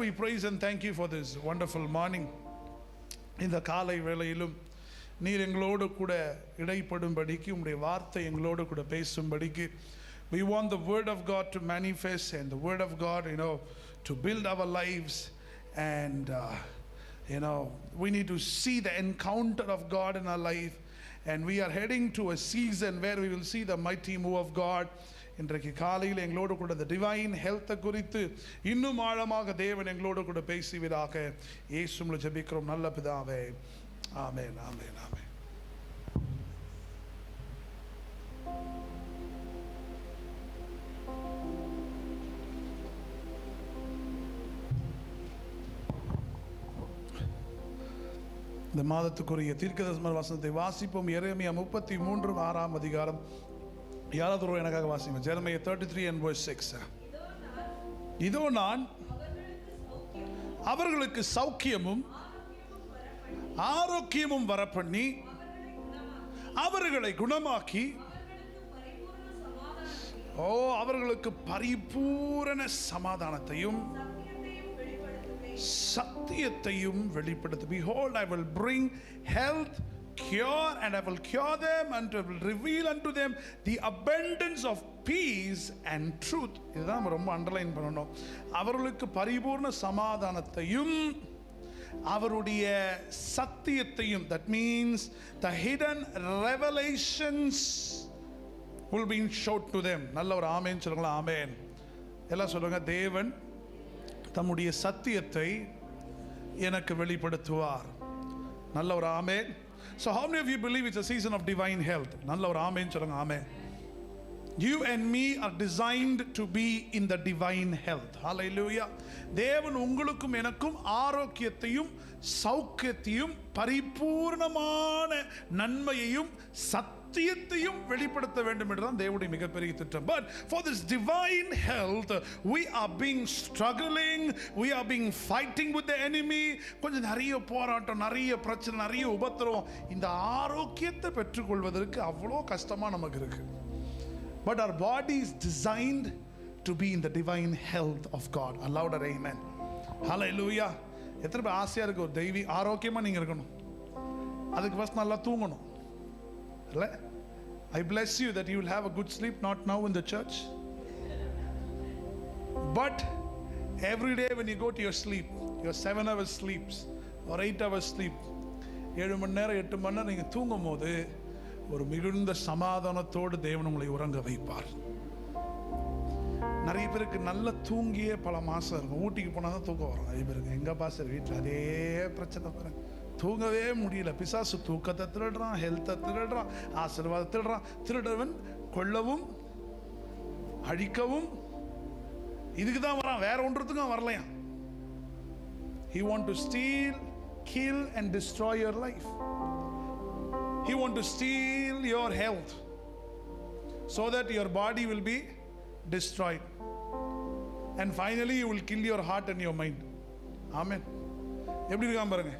We praise and thank you for this wonderful morning. இந்த காலை வேளையிலும் நீர் எங்களோடு கூட இடைப்படும்படிக்கு உம்முடைய வார்த்தை எங்களோடு கூட பேசும்படிக்கு we want the word of God to manifest and the word of God to build our lives and we need to see the encounter of God in our life and we are heading to a season where we will see the mighty move of God. இன்றைக்கு காலையில் எங்களோடு கூட the divine health குறித்து இன்னும் ஆழமாக தேவன் எங்களோடு கூட பேசுவீராக. இயேசுவில் ஜெபிக்கிறோம் நல்ல பிதாவே, ஆமென், ஆமென், ஆமென். இந்த மாதத்துக்குரிய தீர்க்கதரிசன வசனத்தை வாசிப்போம். எரேமியா 33 அதிகாரம் 7 எனக்காக வாசிப்போம். Jeremiah 33 and verse 6. இதோ நான் அவர்களுக்கு சௌக்கியமும் ஆரோக்கியமும் வரப்பண்ணி அவர்களை குணமாக்கி அவர்களுக்கு பரிபூரண சமாதானத்தையும் சத்தியத்தையும் வெளிப்படுத்து. Behold, I will bring health, cure, and I will cure them and I will reveal unto them the abundance of peace and truth. இதுதான் ரொம்ப அண்டர்லைன் பண்ணணும். அவர்களுக்கு பரிபூர்ண சமாதானத்தையும் அவருடைய சத்தியத்தையும், that means the hidden revelations will be shown to them. நல்ல ஒரு ஆமென் சொல்லுங்களா? ஆமென். எல்லாம் சொல்லுங்க, தேவன் தம்முடைய சத்தியத்தை எனக்கு வெளிப்படுத்துவார். நல்ல ஒரு ஆமென். So how many of you believe it's a season of divine health? நல்ல ஒரு ஆமென் சொல்லுங்க. ஆமென். You and me are designed to be in the divine health. Hallelujah. தேவன் உங்களுக்கும் எனக்கும் ஆரோக்கியத்தையும் சௌக்கியத்தையும் பரிபூர்ணமான நன்மையையும் சத்தியத்தையும் வெளிப்படுத்த வேண்டும் என்றுதான் தேவனுடைய மிகப்பெரிய திட்டம். But for this divine health we are being struggling, we are being fighting with the enemy. கொஞ்சம் நிறைய போராட்டம், நிறைய பிரச்சனை, நிறைய உபத்திரம். இந்த ஆரோக்கியத்தை பெற்றுக்கொள்வதற்கு அவ்வளோ கஷ்டமா நமக்கு இருக்கு. But our body is designed to be in the divine health of God. A louder amen. Hallelujah. எத்தனை பேர் ஆசையா இருக்கு ஒரு தெய்வீக ஆரோக்கியமா நீங்க இருக்கணும்? அதுக்கு ஃபர்ஸ்ட் நல்லா தூங்கணும். இல்ல? I bless you that you will have a good sleep, not now in the church, but every day when you go to your sleep, your 7 hours sleeps or 8 hours sleep, 7 மணி நேரம் 8 மணி நேரம் நீங்க தூங்கும் போது ஒரு மிகுந்த சமாதானத்தோடு தேவன் உங்களை உறங்க வைப்பார். நிறைய பேருக்கு நல்ல தூங்கியே பல மாசம் இருக்கும். ஊட்டிக்கு போனால் தான் தூக்கம் வரும். நிறைய பேருக்கு எங்க பாஸ்டர் வீட்டில் அதே பிரச்சனை பாருங்க, தூங்கவே முடியல. பிசாசு தூக்கத்தை திருடுறான், ஹெல்த்தை திருடுறான், ஆசீர்வாதத்தை திருடுறான். திருடவன் கொல்லவும் அழிக்கவும் இதுக்கு தான் வரான், வேற ஒன்றுத்துக்கும் வரலையா. He want to steal, kill and destroy your life. He want to steal your health so that your body will be destroyed and finally you will kill your heart and your mind. Amen. எப்படி இருக்கான் பாருங்க.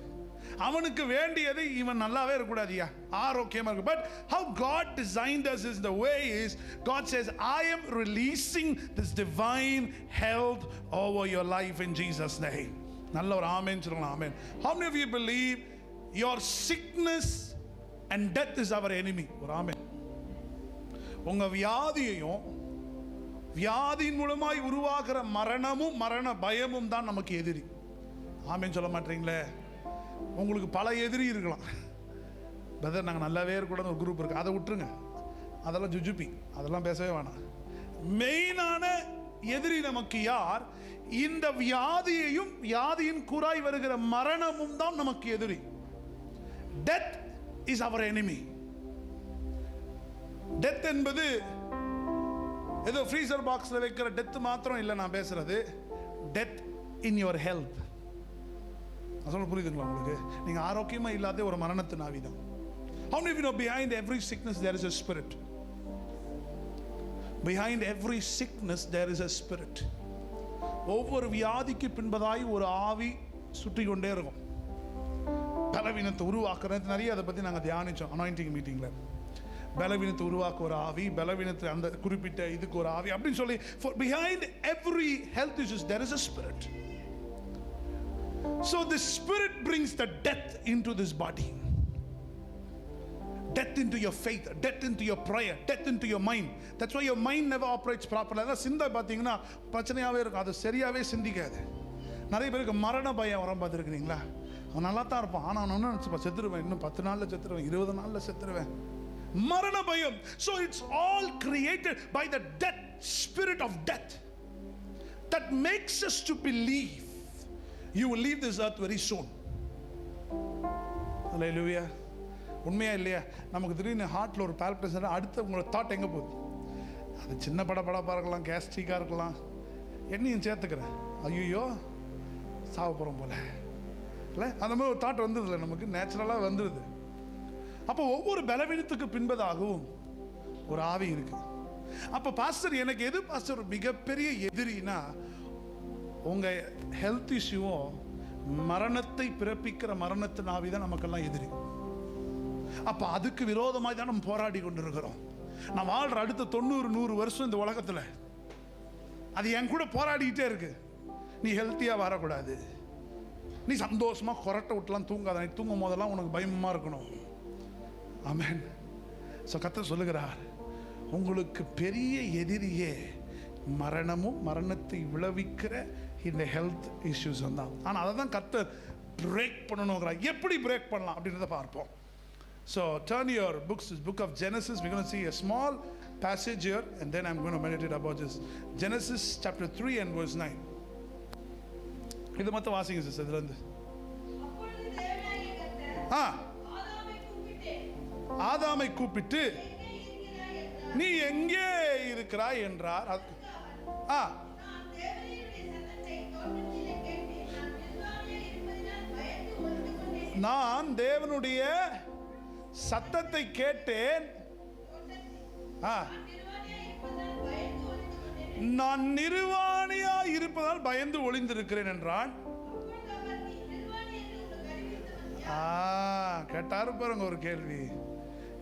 அவனுக்கு வேண்டியது இவன் நல்லாவே இருக்கக்கூடாதியா, ஆரோக்கியமா இருக்கு. But how God designed us is the way is God says I am releasing this divine health over your life in Jesus name. நல்ல ஒரு ஆமென் சொல்லுங்க. ஆமென். How many of you believe your sickness and death is our enemy? ஒரு ஆமென். உங்க வியாதியையும் வியாதியின் மூலமாய் உருவாகிற மரணமும் மரண பயமும் தான் நமக்கு எதிரி. ஆமென் சொல்ல மாட்டீங்களே? உங்களுக்கு பல எதிரி இருக்கலாம். பிரதர் நாங்கள் நல்லாவே இருக்கக்கூடாது ஒரு குரூப் இருக்கு, அதை விட்டுருங்க, அதெல்லாம் ஜுஜுபி, அதெல்லாம் பேசவே வேணாம். மெயினான எதிரி நமக்கு யார்? இந்த வியாதியையும் வியாதியின் கூறாய் வருகிற மரணமும் தான் நமக்கு எதிரி. Death is our enemy. Death என்பது ஏதோ ஃப்ரீசர் பாக்ஸில் வைக்கிற டெத் மாத்திரம் இல்லை நான் பேசுறது. Death in your health. நான் சொல்ல புரியுதுங்களா உங்களுக்கு? நீங்கள் ஆரோக்கியமாக இல்லாத ஒரு மரணத்தின் ஆவிதான். How many of you know behind every sickness there is a spirit? Behind every sickness there is a spirit. ஒவ்வொரு வியாதிக்கு பின்பதாய் ஒரு ஆவி சுற்றி கொண்டே இருக்கும். பலவீனத்தை உருவாக்குறது நிறைய அதை பற்றி நாங்கள் தியானித்தோம் அனாயிண்டிங் மீட்டிங்கில். பலவீனத்தை உருவாக்க ஒரு ஆவி, பலவீனத்தை அந்த குறிப்பிட்ட இதுக்கு ஒரு ஆவி அப்படின்னு சொல்லி, for behind every health issues there is a spirit. So the spirit brings the death into this body, death into your faith, death into your prayer, death into your mind. That's why your mind never operates properly. அதான் சிந்தை பார்த்தீங்கன்னா பிரச்சனையாகவே இருக்கும், அது சரியாகவே சிந்திக்காது. நிறைய பேருக்கு மரண பயம் வர பார்த்துருக்குறீங்களா? அவன் நல்லா தான் இருப்பான், ஆனால் அவன் ஒன்று நினச்சிப்பா செத்துருவேன், இன்னும் 10 நாளில் செத்துருவேன், 20 நாளில் செத்துருவேன். மரண பயம். So it's all created by the death, spirit of death, that makes us to believe you will leave this earth very soon. Hallelujah. உண்மையா இல்லையா? நமக்கு திடீர்னு ஹார்ட்டில் ஒரு பால்பிட்டேஷன், அடுத்து உங்களோட தாட் எங்கே போகுது? அது சின்ன படப்படப்பாக இருக்கலாம், கேஸ்ட்ரிக்காக இருக்கலாம், என்னையும் சேர்த்துக்கிறேன், ஐயோ சாவ போகிறோம் போல இல்லை, அந்த மாதிரி ஒரு தாட் வந்ததில்லை, நமக்கு நேச்சுரலாக வந்துடுது. அப்போ ஒவ்வொரு பலவீனத்துக்கு பின்பதாகவும் ஒரு ஆவி இருக்கு. அப்போ பாஸ்டர் எனக்கு எது பாஸ்டர் ஒரு மிகப்பெரிய எதிரினா, உங்கள் ஹெல்த் இஷ்யூவும் மரணத்தை பிறப்பிக்கிற மரணத்தின் ஆவி தான் நமக்கெல்லாம் எதிரி. அப்போ அதுக்கு விரோதமாக தான் நம்ம போராடி கொண்டு இருக்கிறோம். நான் வாழ்கிற அடுத்த 90-100 வருஷம் இந்த உலகத்தில் அது என் கூட போராடிக்கிட்டே இருக்கு. நீ ஹெல்த்தியாக வரக்கூடாது, நீ சந்தோஷமாக கொரட்டை விட்டுலாம் தூங்காத, நீ தூங்கும் போதெல்லாம் உனக்கு பயமாக இருக்கணும். ஆமென். ஸோ கர்த்தர் சொல்லுகிறார், உங்களுக்கு பெரிய எதிரியே மரணமும் மரணத்தை விளைவிக்கிற இந்த ஹெல்த் இஷ்யூஸ் தான். ஆனால் அதை தான் கர்த்தர் பிரேக் பண்ணணுங்கிறார். எப்படி பிரேக் பண்ணலாம் அப்படின்றத பார்ப்போம். So turn your books, this book of Genesis. We're going to see a small passage here, and then I'm going to meditate about this. Genesis chapter 3 and verse 9. இது மட்டும் வாசிங்க சிஸ்டர். இதுல இருந்து ஆதாமை கூப்பிட்டு நீ எங்கே இருக்கிறாய் என்றார். நான் தேவனுடைய சத்தத்தை கேட்டேன், நான் நிர்வாணியா இருப்பதால் பயந்து ஒளிந்திருக்கிறேன் என்றான். கேட்டாரு பாருங்க ஒரு கேள்வி,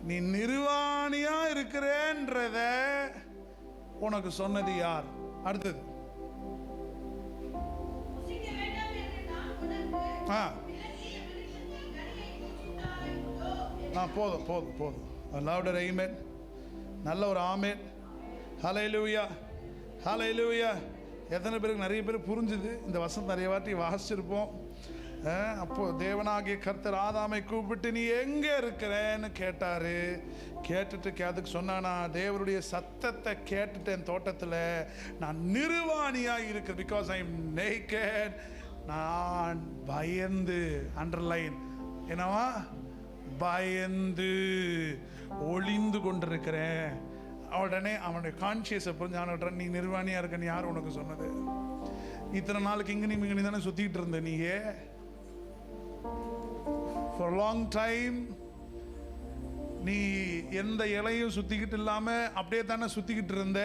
நீ நிர்வாணியா இருக்கிறேன்றத உனக்கு சொன்னது யார்? அடுத்தது போதும் போதும் போதும். louder amen. நல்ல ஒரு ஆமென். ஹல்லேலூயா ஹல்லேலூயா. எத்தனை பேருக்கு நிறைய பேர் புரிஞ்சுது? இந்த வசனம் நிறைய வாட்டி வாசிச்சிருப்போம். அப்போ தேவனாகிய கர்த்தர் ஆதாமை கூப்பிட்டு நீ எங்கே இருக்கிறேன்னு கேட்டாரு. கேட்டுட்டு அதுக்கு சொன்னானா, தேவனுடைய சத்தத்தை கேட்டுட்டேன் தோட்டத்தில், நான் நிர்வாணியாக இருக்கிறேன், பிகாஸ் ஐ எம் நேக்கட், நான் பயந்து, அண்டர்லைன் என்னவா, பயந்து ஒளிந்து கொண்டிருக்கிறேன். உடனே அவனுடைய கான்சியஸை புரிஞ்சு, நீ நிர்வாணியாக இருக்கன்னு யார் உனக்கு சொன்னது? இத்தனை நாளுக்கு இங்கனி மிங்கனி தானே சுற்றிட்டு இருந்த நீயே. For a long time நீ எந்த இலையும் சுத்திக்கிட்டு இல்லாம அப்படியே தானே சுத்திக்கிட்டு இருந்த.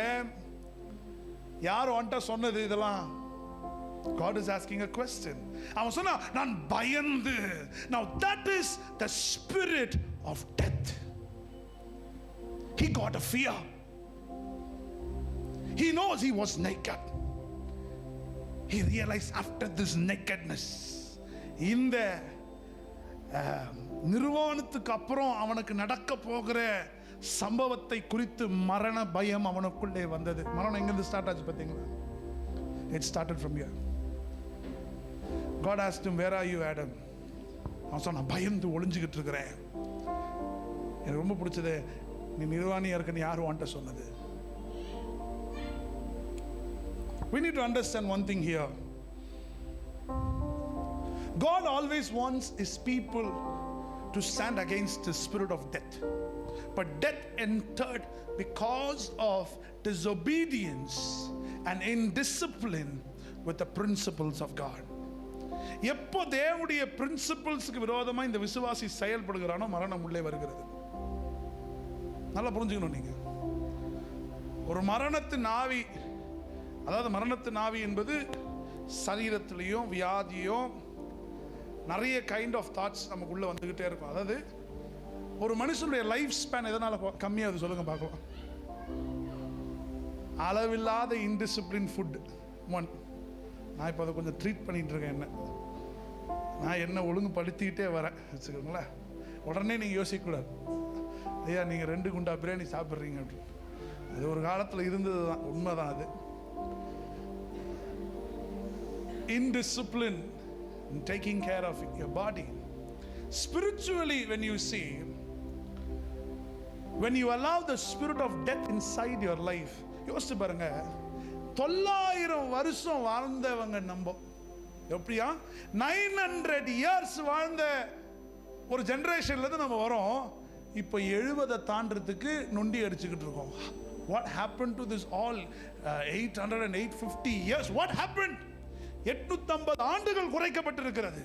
யார் உன்கிட்ட சொன்னது இதெல்லாம்? God is asking a question. அவன் சொன்னா, நான் பயந்து. Now that is the spirit of death. He got a fear. He knows he was naked. He realized after this nakedness, இந்த நிர்வாணத்துக்கு அப்புறம் அவனுக்கு நடக்க போகிற சம்பவத்தை குறித்து மரண பயம் அவனுக்குள்ளே வந்தது. மரணம் எங்கிருந்து ஸ்டார்ட் ஆச்சு பார்த்தீங்களா? It started from here. God asked him, where are you, Adam? அவன் சொன்னான், பயந்து ஒளிஞ்சுக்கிட்டு இருக்கிறேன். எனக்கு ரொம்ப பிடிச்சது, நீ நிர்வாணியா இருக்குன்னு யார் உன்கிட்ட சொன்னது? We need to understand one thing here. God always wants his people to stand against the spirit of death. But death entered because of disobedience and indiscipline with the principles of God. எப்போ தேவனுடைய பிரின்சிபல்ஸ்க்கு விரோதமா இந்த விசுவாசி செயல்படுகிறானோ மரணம் உள்ளே வருகிறது. நல்லா புரிஞ்சுக்கணும் நீங்க. ஒரு மரணத்தின் ஆவி, அதாவது மரணத்தின் ஆவி என்பது சரீரத்திலையும் வியாதியும் நிறைய கைண்ட் ஆஃப் தாட்ஸ் நமக்குள்ள வந்துகிட்டே இருக்கும். அதாவது ஒரு மனுஷனுடைய லைஃப் ஸ்பேன் எதனால கம்மியாகுது சொல்லுங்க பார்க்கலாம். அளவில்லாத இன்டிசிப்ளின் ஃபுட். ஒன், நான் இப்போ அதை கொஞ்சம் ட்ரீட் பண்ணிட்டு இருக்கேன். என்ன நான் என்ன ஒழுங்குபடுத்திக்கிட்டே வரேன் வச்சுக்கோங்களேன். உடனே நீங்கள் யோசிக்கக்கூடாது, ஐயா நீங்கள் 2 குண்டா பிரியாணி சாப்பிட்றீங்க அப்படின்னு. அது ஒரு காலத்தில் இருந்தது தான், உண்மைதான் அது. Indiscipline in taking care of your body. Spiritually, when you see, when you allow the spirit of death inside your life, யோசிச்சு பாருங்க, 900 வருஷம் வாழ்ந்தவங்க நம்ம எப்படியா 900 இயர்ஸ் வாழ்ந்த ஒரு ஜெனரேஷன்ல இருந்து நம்ம வரோம். இப்போ 70 தாண்டறதுக்கு நொண்டி அடிச்சுக்கிட்டு இருக்கோம். What happened to this all 800 and 850 years? What happened? 850 ஆண்டுகள் குறைக்கப்பட்டிருக்கிறது.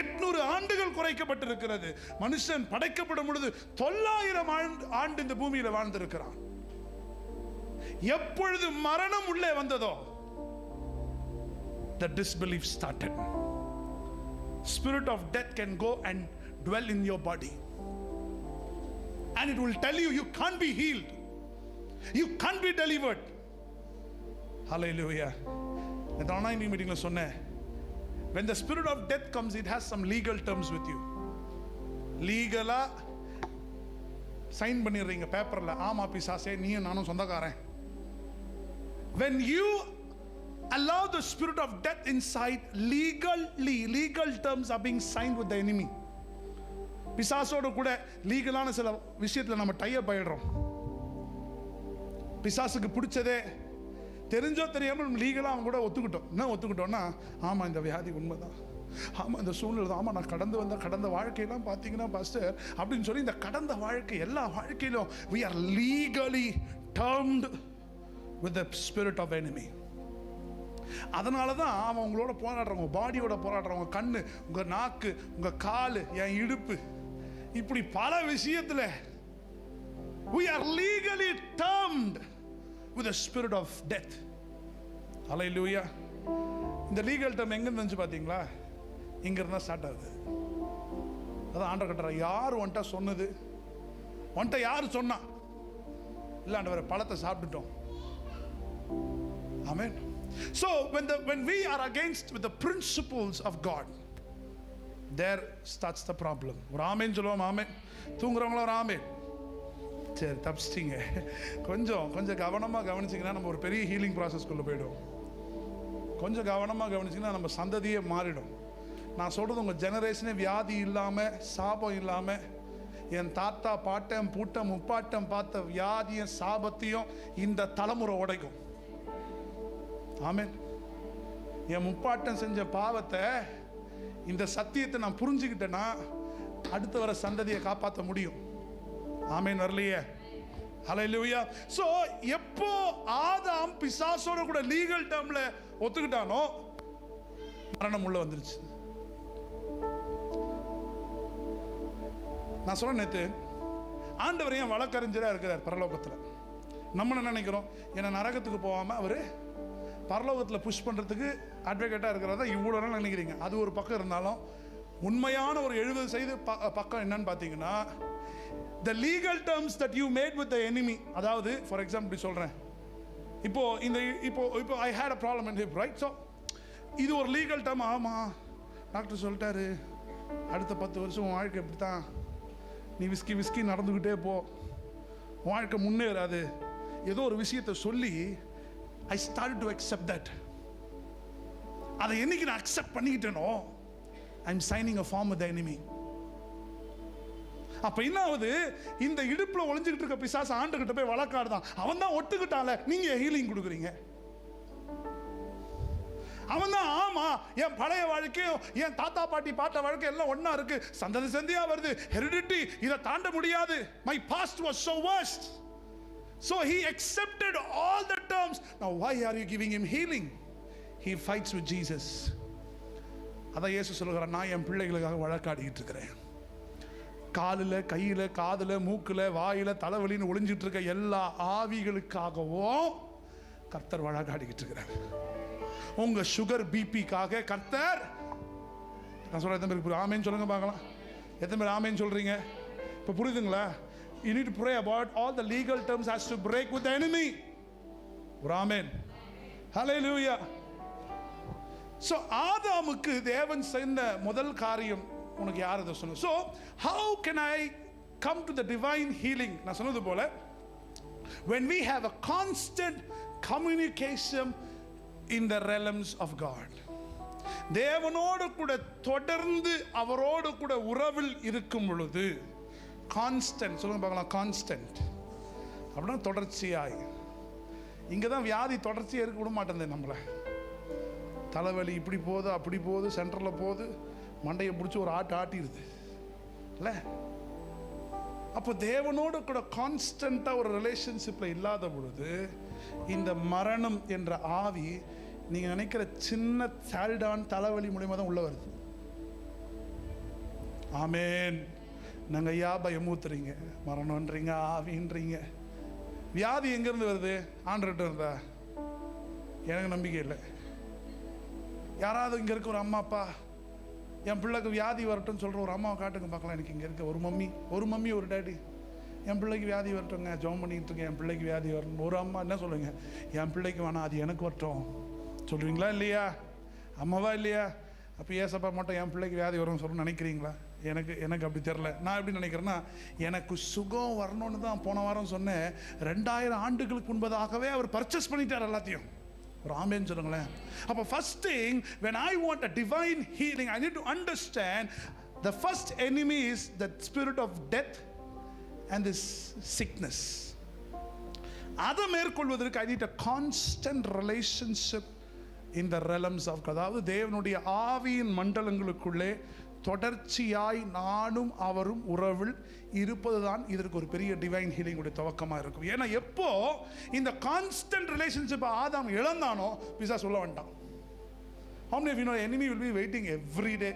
800 ஆண்டுகள் குறைக்கப்பட்டிருக்கிறது. மனுஷன் படைக்கப்படும் பொழுது 900 ஆண்டு இந்த பூமியில வாழ்ந்திருக்கிறான். எப்பொழுது மரணம் உள்ளே வந்ததோ, the disbelief started. Spirit of death can go and dwell in your body, and it will tell you can't be healed, you can't be delivered. Hallelujah. இந்த ஆன்லைன் மீட்டிங்ல சொன்னேன், when the spirit of death comes, it has some legal terms with you. லீகலா sign பண்ணிடுறீங்க பேப்பர்ல, ஆமா பிசாசே நீயும் நானும் சொந்தக்காரன். When you allow the spirit of death inside, legal terms are being signed with the enemy. பிசாசோட கூட லீகலான சில விஷயத்துல நம்ம டை அப் ஆயிடுறோம். பிசாசுக்கு பிடிச்சதே தெரிஞ்சோ தெரியாமல் லீகலா அவங்க கூட ஒத்துக்கிட்டோம். என்ன ஒத்துக்கிட்டோம்னா, ஆமா இந்த வியாதி உண்மைதான், ஆமா இந்த சூழ்நிலை, ஆமா நான் கடந்த வாழ்க்கையெல்லாம் பார்த்தீங்கன்னா பாஸ்டர் அப்படின்னு சொல்லி இந்த கடந்த வாழ்க்கை எல்லா வாழ்க்கையிலும் we are legally termed with the spirit of enemy. அதனால தான் அவன் உங்களோட போராடுறவங்க, பாடியோட போராடுறவங்க, கண்ணு, உங்க நாக்கு, உங்க காலு, என் இடுப்பு, இப்படி பல விஷயத்துல we are legally termed with the spirit of death. Hallelujah. இந்த லீகல் டேர்ம் எங்க இருந்துச்சு பாத்தீங்களா? இங்க இருந்தா ஸ்டார்ட் ஆகுது. அதான் ஆண்டவர் கட்டுற, யார் ஒன்ட்ட சொன்னது, ஒன்ட்ட யார் சொன்னா? இல்ல ஆண்டவரே பழத்தை சாப்பிட்டுட்டோம். Amen. So when we are against with the principles of God, there starts the problem. ஒரு ஆமென் சொல்லுவோம். ஆமென். தூங்குறவங்கள ஒரு ஆமென். சரி தப்பிச்சிட்டீங்க. கொஞ்சம் கவனமாக கவனிச்சிங்கன்னா நம்ம ஒரு பெரிய ஹீலிங் ப்ராசஸ்க்குள்ளே போயிடுவோம். கொஞ்சம் கவனமாக கவனிச்சிங்கன்னா நம்ம சந்ததியே மாறிடும். நான் சொல்கிறது, உங்கள் ஜெனரேஷனே வியாதி இல்லாமல், சாபம் இல்லாமல், என் தாத்தா பாட்டம் பூட்டம் முப்பாட்டம் பார்த்த வியாதியும் சாபத்தையும் இந்த தலைமுறை உடைக்கும். ஆமென். என் முப்பாட்டம் செஞ்ச பாவத்தை, இந்த சத்தியத்தை நான் புரிஞ்சுக்கிட்டேன்னா அடுத்து வர சந்ததியை காப்பாற்ற முடியும். ஆமென். வரலையே? ஹல்லேலூயா. சோ எப்போ ஆதாம் பிசாசோட கூட லீகல் டேர்ம்ல ஒத்துக்கிட்டானோ மரணம் உள்ள வந்துருச்சு. நான் சொன்ன நேத்து, ஆண்டவர் ஏன் வழக்கறிஞரா இருக்கிறார் பரலோகத்துல? நம்ம என்ன நினைக்கிறோம், என்ன நரகத்துக்கு போகாம அவரு பரலோகத்தில் புஷ் பண்ணுறதுக்கு அட்வொகேட்டாக இருக்கிறதா இவ்வளோ நாள் நினைக்கிறீங்க. அது ஒரு பக்கம் இருந்தாலும் உண்மையான ஒரு 70% பக்கம் என்னன்னு பார்த்தீங்கன்னா, the legal terms that you made with the enemy. அதாவது ஃபார் எக்ஸாம்பிள் சொல்கிறேன், இப்போ I had a problem in hip, right? So இது ஒரு லீகல் டேர்ம். ஆமாம் டாக்டர் சொல்லிட்டாரு, அடுத்த 10 வருஷம் உன் வாழ்க்கை எப்படி தான், நீ விஸ்கி நடந்துக்கிட்டே போ, உன் வாழ்க்கை முன்னேறாது, ஏதோ ஒரு விஷயத்தை சொல்லி I started to accept that. அதை என்னைக்கு நான் accept பண்ணிக்கிட்டேனோ, I'm signing a form with the enemy. அப்ப என்ன ஆகுது, இந்த இடுப்புல ஒளிஞ்சுக்கிட்டு இருக்க பிசாசு ஆண்டுகிட்ட போய் வழக்காடுதான். அவன் தான் ஒட்டுக்கிட்டால நீங்க ஹீலிங் கொடுக்குறீங்க. அவன் தான், ஆமா என் பழைய வாழ்க்கையும் என் தாத்தா பாட்டி பார்த்த வாழ்க்கை எல்லாம் ஒன்னா இருக்கு, சந்ததி சந்தியா வருது, ஹெரிடிட்டி, இதை தாண்ட முடியாது, my past was so worst. So he accepted all the terms. Now why are you giving him healing? He fights with Jesus. அதான் இயேசு சொல்கிறார், நான் என் பிள்ளைகளுக்காக வழக்காடிட்டு இருக்கிறேன். காலில் கையில் காதில் மூக்கில் வாயில் தலைவலின்னு ஒளிஞ்சிட்டு இருக்க எல்லா ஆவிகளுக்காகவும் கர்த்தர் வழக்காடிக்கிட்டு இருக்கிறார். உங்க சுகர் பிபிக்காக கர்த்தர், நான் சொல்ற எத்தனை பேருக்கு ஆமேன்னு சொல்லுங்க பார்க்கலாம். எத்தனை பேர் ஆமேன்னு சொல்றீங்க? இப்போ புரியுதுங்களா? You need to pray about all the legal terms has to break with the enemy. Amen. Hallelujah. So ஆதாமுக்கு தேவன் செய்த முதல் காரியம் உனக்கு யார் அதை சொன்ன? So how can I come to the divine healing? நான் சொன்னது போல when we have a constant communication in the realms of God, தேவனோடு கூட தொடர்ந்து அவரோடு கூட உறவில் இருக்கும் பொழுது, கான்ஸ்டன்ட் சொல்லுங்க பார்க்கலாம், கான்ஸ்டன்ட் அப்படின்னா தொடர்ச்சியாய். இங்கே தான் வியாதி தொடர்ச்சியாக இருக்க விட மாட்டேன் நம்மளை. தலைவலி இப்படி போகுது அப்படி போகுது, சென்டரில் போகுது, மண்டையை பிடிச்சி ஒரு ஆட்டிடுது இல்லை? அப்போ தேவனோடு கூட கான்ஸ்டண்ட்டாக ஒரு ரிலேஷன்ஷிப்பில் இல்லாத பொழுது இந்த மரணம் என்ற ஆவி நீங்கள் நினைக்கிற சின்ன சால்டான் தலைவலி மூலியமாக தான் உள்ள வருது. ஆமேன். நாங்கள் ஐயா பயமூத்துறீங்க, மரணன்றீங்க, ஆவின்றீங்க. வியாதி எங்கேருந்து வருது? ஆண்டுகிட்ட இருந்தா? எனக்கு நம்பிக்கை இல்லை. யாராவது இங்கே இருக்க ஒரு அம்மா அப்பா என் பிள்ளைக்கு வியாதி வரட்டும்னு சொல்கிற ஒரு அம்மாவை காட்டுங்க பார்க்கலாம். எனக்கு இங்கே இருக்க ஒரு மம்மி ஒரு டேடி என் பிள்ளைக்கு வியாதி வரட்டுங்க, ஜெபம் பண்ணிட்டு இருக்கேன், என் பிள்ளைக்கு வியாதி வரணும். ஒரு அம்மா என்ன சொல்லுங்க? என் பிள்ளைக்கு வேணாம், அது எனக்கு வரட்டும் சொல்லுவீங்களா இல்லையா? அம்மாவா இல்லையா? அப்போ ஏசப்பா மட்டும் என் பிள்ளைக்கு வியாதி வரும்னு சொல்லணும்னு நினைக்கிறீங்களா? எனக்கு அப்படி தெரில. நான் எப்படி நினைக்கிறேன்னா, எனக்கு சுகம் வரணும்னு தான் போன வாரம் சொன்னேன். 2000 ஆண்டுகளுக்கு முன்பதாகவே அவர் பர்ச்சேஸ் பண்ணிட்டார் எல்லாத்தையும். ஒரு ஆமேன்னு சொல்லுங்களேன். அப்போ first thing, when I want a divine healing, I need to understand the first enemy is the spirit of death and this sickness. அதை மேற்கொள்வதற்கு I need a constant relationship in the realms of God. அதாவது தேவனுடைய ஆவியின் மண்டலங்களுக்குள்ளே தொடர்ச்சியாய் நானும் அவரும் உறவில் இருப்பது தான் இதற்கு ஒரு பெரிய டிவைன் ஹீலிங்குடைய துவக்கமாக இருக்கும். ஏன்னா எப்போ இந்த கான்ஸ்டன்ட் ரிலேஷன்ஷிப்பை ஆதாம் இழந்தானோ பிசாசு சொல்ல வேண்டாம். How many of you know enemy will be waiting every day?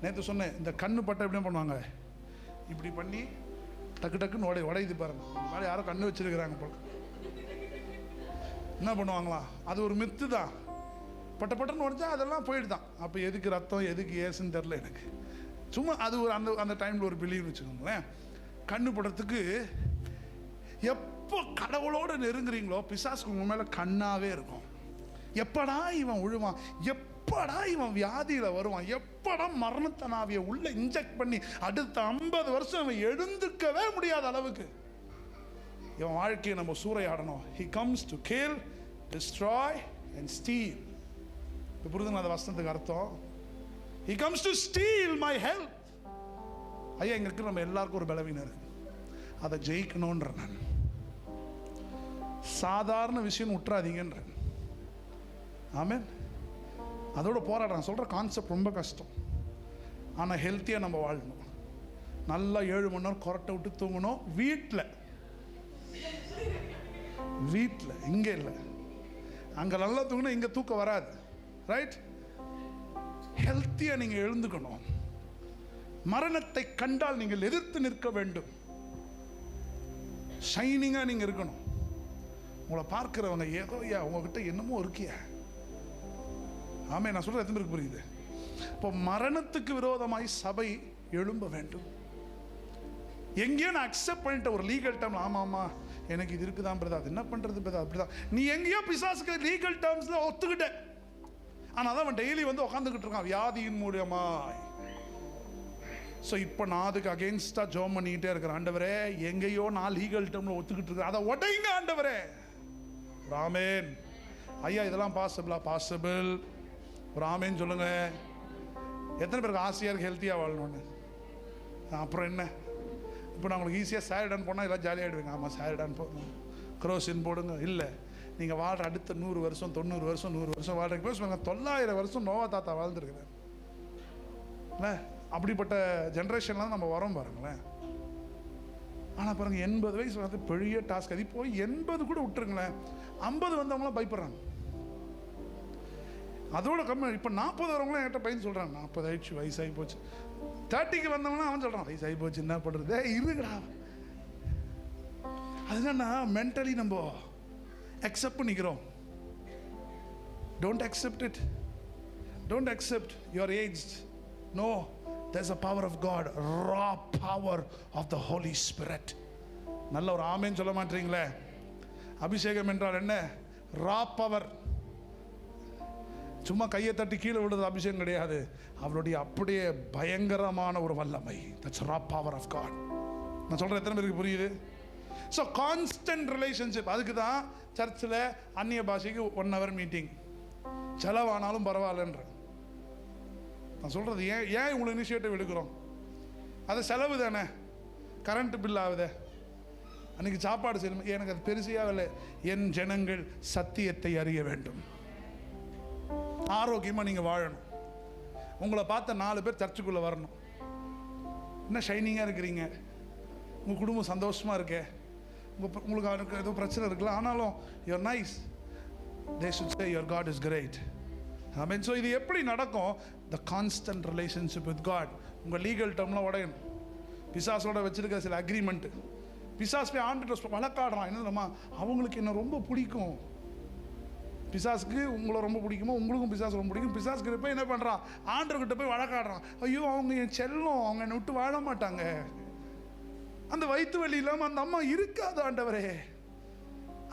நேற்று சொன்னேன், இந்த கண்ணு பட்ட எப்படி பண்ணுவாங்க? இப்படி பண்ணி டக்கு டக்குன்னு உடையுது பாருங்க. மாதிரி யாரோ கண்ணு வச்சிருக்கிறாங்க போல. என்ன பண்ணுவாங்களா? அது ஒரு மித்து தான். பட்டன்னு உடைச்சா அதெல்லாம் போயிடுதான். அப்போ எதுக்கு ரத்தம் எதுக்கு ஏசுன்னு தெரில எனக்கு. சும்மா அது ஒரு அந்த டைமில் ஒரு பிலீவ் வச்சுக்கோங்களேன். கண்ணு படுறதுக்கு எப்போ கடவுளோடு நெருங்குறீங்களோ பிசாசுக்கு உங்க மேலே கண்ணாவே இருக்கும். எப்படா இவன் உழுவான், எப்படா இவன் வியாதியில் வருவான், எப்படா மரணத்தனாவியை உள்ள இன்ஜெக்ட் பண்ணி அடுத்த 50 வருஷம் இவன் எழுந்துக்கவே முடியாத அளவுக்கு இவன் வாழ்க்கையை நம்ம சூறையாடணும். He comes to kill, destroy and steal. புரிதுங்க அந்த வசனத்துக்கு அர்த்தம்? He comes to steal my health. ஐயா, இங்க இருக்கிற நம்ம எல்லாருக்கும் ஒரு பலவீனம் இருக்கு. அதை ஜெயிக்கணும்ன்ற நான் சாதாரண விஷயம் விட்டுறாதீங்கன்றேன். ஆமென். அதோட போராடுறேன். சொல்ற கான்செப்ட் ரொம்ப கஷ்டம். ஆனால் ஹெல்த்தியாக நம்ம வாழணும். நல்லா 7 மணி நேரம் கொரட்டை விட்டு தூங்கணும். வீட்டில் இங்கே இல்லை. அங்கே நல்லா தூங்கினா இங்கே தூக்கம் வராது. ரைட்? ஹெல்த்தியாக நீங்கள் எழுந்துக்கணும். மரணத்தை கண்டால் நீங்கள் எதிர்த்து நிற்க வேண்டும். ஷைனிங்காக நீங்கள் இருக்கணும். உங்களை பார்க்கிறவங்க ஏதோ உங்ககிட்ட என்னமோ இருக்கியா? ஆமே, நான் சொல்கிறது எத்தனை பேருக்கு புரியுது? இப்போ மரணத்துக்கு விரோதமாய் சபை எழும்ப வேண்டும். எங்கேயோ நான் அக்செப்ட் பண்ணிட்ட ஒரு லீகல் டேர்ம், ஆமாம்மா எனக்கு இது இருக்குதான் பிரதா, அது என்ன பண்ணுறது பிரதா, அப்படிதான். நீ எங்கேயோ பிசாசுக்கு லீகல் டேர்ம்ஸில் ஒத்துக்கிட்ட. ஆனால் அதான் அவன் டெய்லி வந்து உட்காந்துக்கிட்டு இருக்கான் வியாதியின் மூலியமாய். ஸோ இப்போ நான் அதுக்கு அகெயின்ஸ்டாக ஜோம் பண்ணிக்கிட்டே இருக்கிறேன். ஆண்டவரே, எங்கேயோ நான் லீகல் டேர்மில் ஒத்துக்கிட்டு இருக்கிறேன், அதை உடைங்க ஆண்டவரே. ஆமென். ஐயா, இதெல்லாம் பாசிபிள். ஒரு ஆமென் சொல்லுங்க. எத்தனை பேருக்கு ஆசையாக இருக்கு ஹெல்த்தியாக வாழணும்னு? அப்புறம் என்ன, இப்போ நான் உங்களுக்கு ஈஸியாக சாரிடான் போனால் எல்லாம் ஜாலியாகிடுவீங்க. ஆமாம், சாரிடான் போடணும், க்ரோசின் போடுங்க. இல்லை, நீங்கள் வாழ்கிற அடுத்த 100 வருஷம் 90 வருஷம் 100 வருஷம் வாழ்றதுக்கு பேசுவாங்க. 900 வருஷம் நோவா தாத்தா வாழ்ந்துருக்குறேன். அப்படிப்பட்ட ஜென்ரேஷன்லாம் நம்ம வரோம் பாருங்களேன். ஆனால் பாருங்கள், 80 வயசு வந்து பெரிய டாஸ்க். அது இப்போ 80 கூட விட்டுருங்களேன், 50 வந்தவங்களாம் பயப்படுறாங்க. அதோட கம்மி. இப்போ 40 வரவங்களாம் என்கிட்ட பையன் சொல்கிறாங்க, 40 ஆயிடுச்சு, வயசாகி போச்சு. 30க்கு வந்தவங்களாம் அவன் சொல்கிறான், வயசாகி போச்சு, என்ன பண்ணுறது, இருக்குடா. அது என்னன்னா மென்டலி நம்ம அக்செப்ட் பண்ணிக்கிறோம். Don't accept it. Don't accept your age. No, there's a power of God, raw power of the Holy Spirit. நல்ல ஒரு ஆமென் சொல்ல மாட்டீங்களே? அபிஷேகம் என்றால் என்ன? ரா பவர். சும்மா கையை தட்டி கீழே விடுறது அபிஷேகம் கிடையாது. அவருடைய அப்படியே பயங்கரமான ஒரு வல்லமை. That's raw power of God. நான் சொல்கிறேன், எத்தனை பேருக்கு புரியுது? So constant relationship. அதுக்கு தான் சர்ச்சில் அந்நிய பாஷைக்கு 1 hour மீட்டிங், செலவானாலும் பரவாயில்லன்ற. நான் சொல்கிறது ஏன் இவ்வளோ இனிஷியேட்டிவ் எடுக்கிறோம்? அது செலவு தானே. கரண்ட் பில் ஆகுதே, அன்றைக்கி சாப்பாடு செய்யணும், எனக்கு அது பெருசியாக இல்லை. என் ஜனங்கள் சத்தியத்தை அறிய வேண்டும், ஆரோக்கியமாக நீங்கள் வாழணும், உங்களை பார்த்த 4 பேர் சர்ச்சுக்குள்ளே வரணும். என்ன ஷைனிங்காக இருக்கிறீங்க, உங்கள் குடும்பம் சந்தோஷமாக இருக்கே, உங்களுக்கு அவருக்கு ஏதோ பிரச்சனை இருக்குல்ல, ஆனாலும் you're nice, they should say your God is great. I mean, so இது எப்படி நடக்கும்? The constant relationship with God. உங்கள் லீகல் டேர்ம்லாம் உடையணும். பிசாசோட வச்சிருக்க சில அக்ரிமெண்ட்டு, பிசாஸ் போய் ஆண்டுகிட்ட வழக்காடுறான். என்னமா, அவங்களுக்கு என்ன ரொம்ப பிடிக்கும், பிசாஸுக்கு உங்களை ரொம்ப பிடிக்குமோ, உங்களுக்கும் பிசாஸ் ரொம்ப பிடிக்கும். பிசாஸ்கிட்ட போய் என்ன பண்ணுறான், ஆண்டவர்கிட்ட போய் வழக்காடுறான். ஐயோ, அவங்க என் செல்லம், அவங்க என்னை விட்டு வாழ மாட்டாங்க, அந்த வயிற்று வலி இல்லாமல் அந்த அம்மா இருக்காது ஆண்டவரே,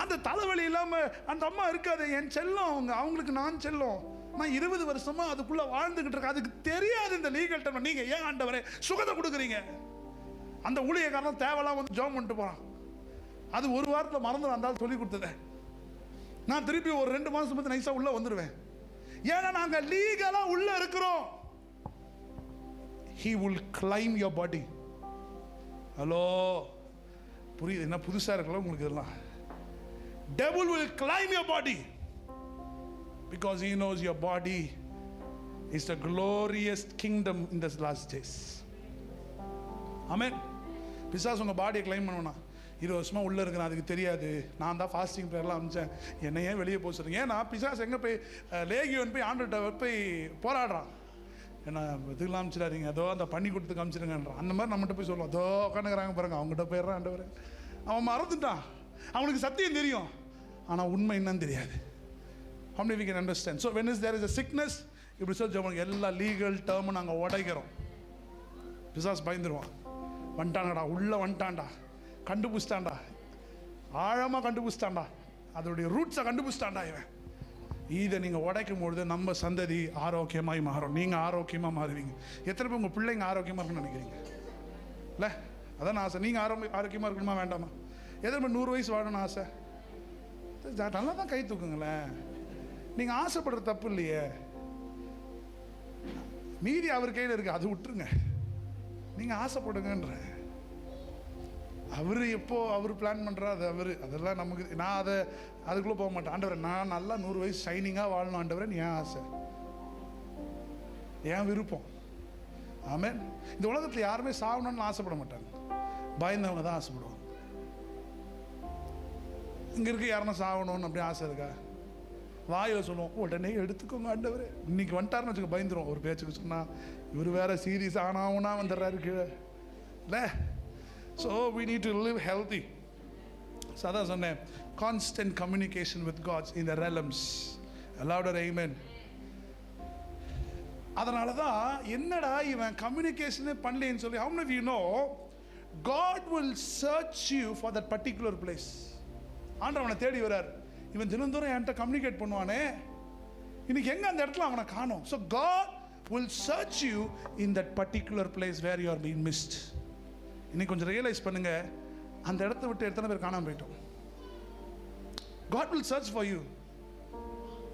அந்த தலைவலி இல்லாமல் அந்த அம்மா இருக்காது, என் செல்லம் அவங்களுக்கு நான் செல்லம், நான் 20 வருஷமா அதுக்குள்ளே வாழ்ந்துக்கிட்டு இருக்கேன், அதுக்கு தெரியாது இந்த லீகல் டைம். நீங்கள் ஏன் ஆண்டவரே சுகத்தை கொடுக்குறீங்க? அந்த ஊழியக்காரன் தேவையெல்லாம் வந்து ஜாம் பண்ணிட்டு போகிறான். அது 1 வாரத்தில் மறந்து வந்தாலும் சொல்லி கொடுத்ததே. நான் திருப்பி ஒரு 2 மாதம் பற்றி நைஸாக உள்ளே வந்துடுவேன். ஏன்னா நாங்கள் லீகலாக உள்ளே இருக்கிறோம். He will climb your body. Hello, புரியுது? என்ன புதுசாக இருக்கல உங்களுக்கு இதெல்லாம்? Devil will climb your body because he knows your body is the glorious kingdom in this last days. ஆமென். பிசாசு உங்கள் பாடியை கிளைம் பண்ணுவேன்னா, 20 வருஷமாக உள்ளே இருக்கிறேன், அதுக்கு தெரியாது, நான் தான் ஃபாஸ்டிங் ப்ரேயர்லாம் அனுப்பிச்சேன், என்னை ஏன் வெளியே போக சொல்கிறீங்க? ஏன்னா பிசாசு எங்கே போய் லேகியோன் போய் ஆண்டுகிட்ட போய் போராடுறான். ஏன்னா இதுக்கெல்லாம் அனுப்பிச்சிடாதீங்க, அதோ அந்த பண்ணி கொடுத்து காமிச்சிருங்கன்றான். அந்த மாதிரி நம்மகிட்ட போய் சொல்லுவோம், அதோ உட்காந்துக்கிறாங்க பாருங்க, அவங்ககிட்ட போயிடுறான் ஆண்டவர். அவன் மறந்துட்டான், அவனுக்கு சத்தியம் தெரியும், ஆனால் உண்மை என்னன்னு தெரியாது. How many we can understand? So when there is a sickness, இப்படி சொல்லி எல்லா லீகல் டேர்மும் நாங்கள் உடைக்கிறோம். பிசாஸ் பயந்துருவான். வந்துட்டானடா, உள்ளே வந்துட்டான்டா, கண்டுபிடிச்சிட்டான்டா, ஆழமாக கண்டுபிடிச்சிட்டான்டா, அதோடைய ரூட்ஸை கண்டுபிடிச்சிட்டான்டா இவன். இதை நீங்கள் உடைக்கும் பொழுது நம்ம சந்ததி ஆரோக்கியமாய் மாறும், நீங்கள் ஆரோக்கியமாக மாறுவீங்க. எத்தனை பேர் உங்கள் பிள்ளைங்க ஆரோக்கியமாக இருக்குன்னு நினைக்கிறீங்க? இல்லை, அதான் ஆசை. நீங்கள் ஆரோக்கியமாக இருக்கணுமா வேண்டாமா? எத்தனை பேர் 100 வயசு வாழணும்னு ஆசை? நல்லா தான் கை தூக்குங்களேன். நீங்கள் ஆசைப்படுற தப்பு இல்லையே, மீதி அவர் கையில் இருக்கு, அது விட்டுருங்க. நீங்கள் ஆசைப்படுங்கன்ற. அவர் எப்போ அவர் பிளான் பண்ணுறா, அது அவர், அதெல்லாம் நமக்கு, நான் அதுக்குள்ளே போக மாட்டேன். ஆண்டவரை, நான் நல்லா 100 வயசு ஷைனிங்காக வாழணும் ஆண்டவரை, என் ஆசை, என் விருப்பம். ஆமென். இந்த உலகத்தில் யாருமே சாகணும்னு ஆசைப்பட மாட்டாங்க, பயந்தவங்க தான் ஆசைப்படுவாங்க. இங்கே இருக்க யாருன்னா சாகணும்னு அப்படி ஆசை இருக்கா? வாயில் சொல்லுவோம், உடனே எடுத்துக்கோங்க ஆண்டவரே. இன்னைக்கு வந்துட்டாருன்னு வச்சுக்க பயந்துரும். ஒரு பேச்சுக்கு சொன்னால் இவர் வேற சீரியஸ் ஆனாவுன்னா வந்துடுறாரு கீழே, இல்லை? So we need to live healthy. So அதான் சொன்னேன், constant communication with God in the realms. Louder amen. அதனால தான் என்னடா இவன் கம்யூனிகேஷனே பண்ணலேன்னு சொல்லி, how many of you know God will search you for that particular place. ஆண்டவர் அவனை தேடி வரார். இவன் தினந்தோறும் என்கிட்ட கம்யூனிகேட் பண்ணுவானே, இன்னைக்கு எங்கே அந்த இடத்துல அவனை காணோம். So God will search you in that particular place where you are being missed. இன்னைக்கு கொஞ்சம் ரியலைஸ் பண்ணுங்க, அந்த இடத்த விட்டு எத்தனை பேர் காணாமல் போயிட்டோம். God will search for you.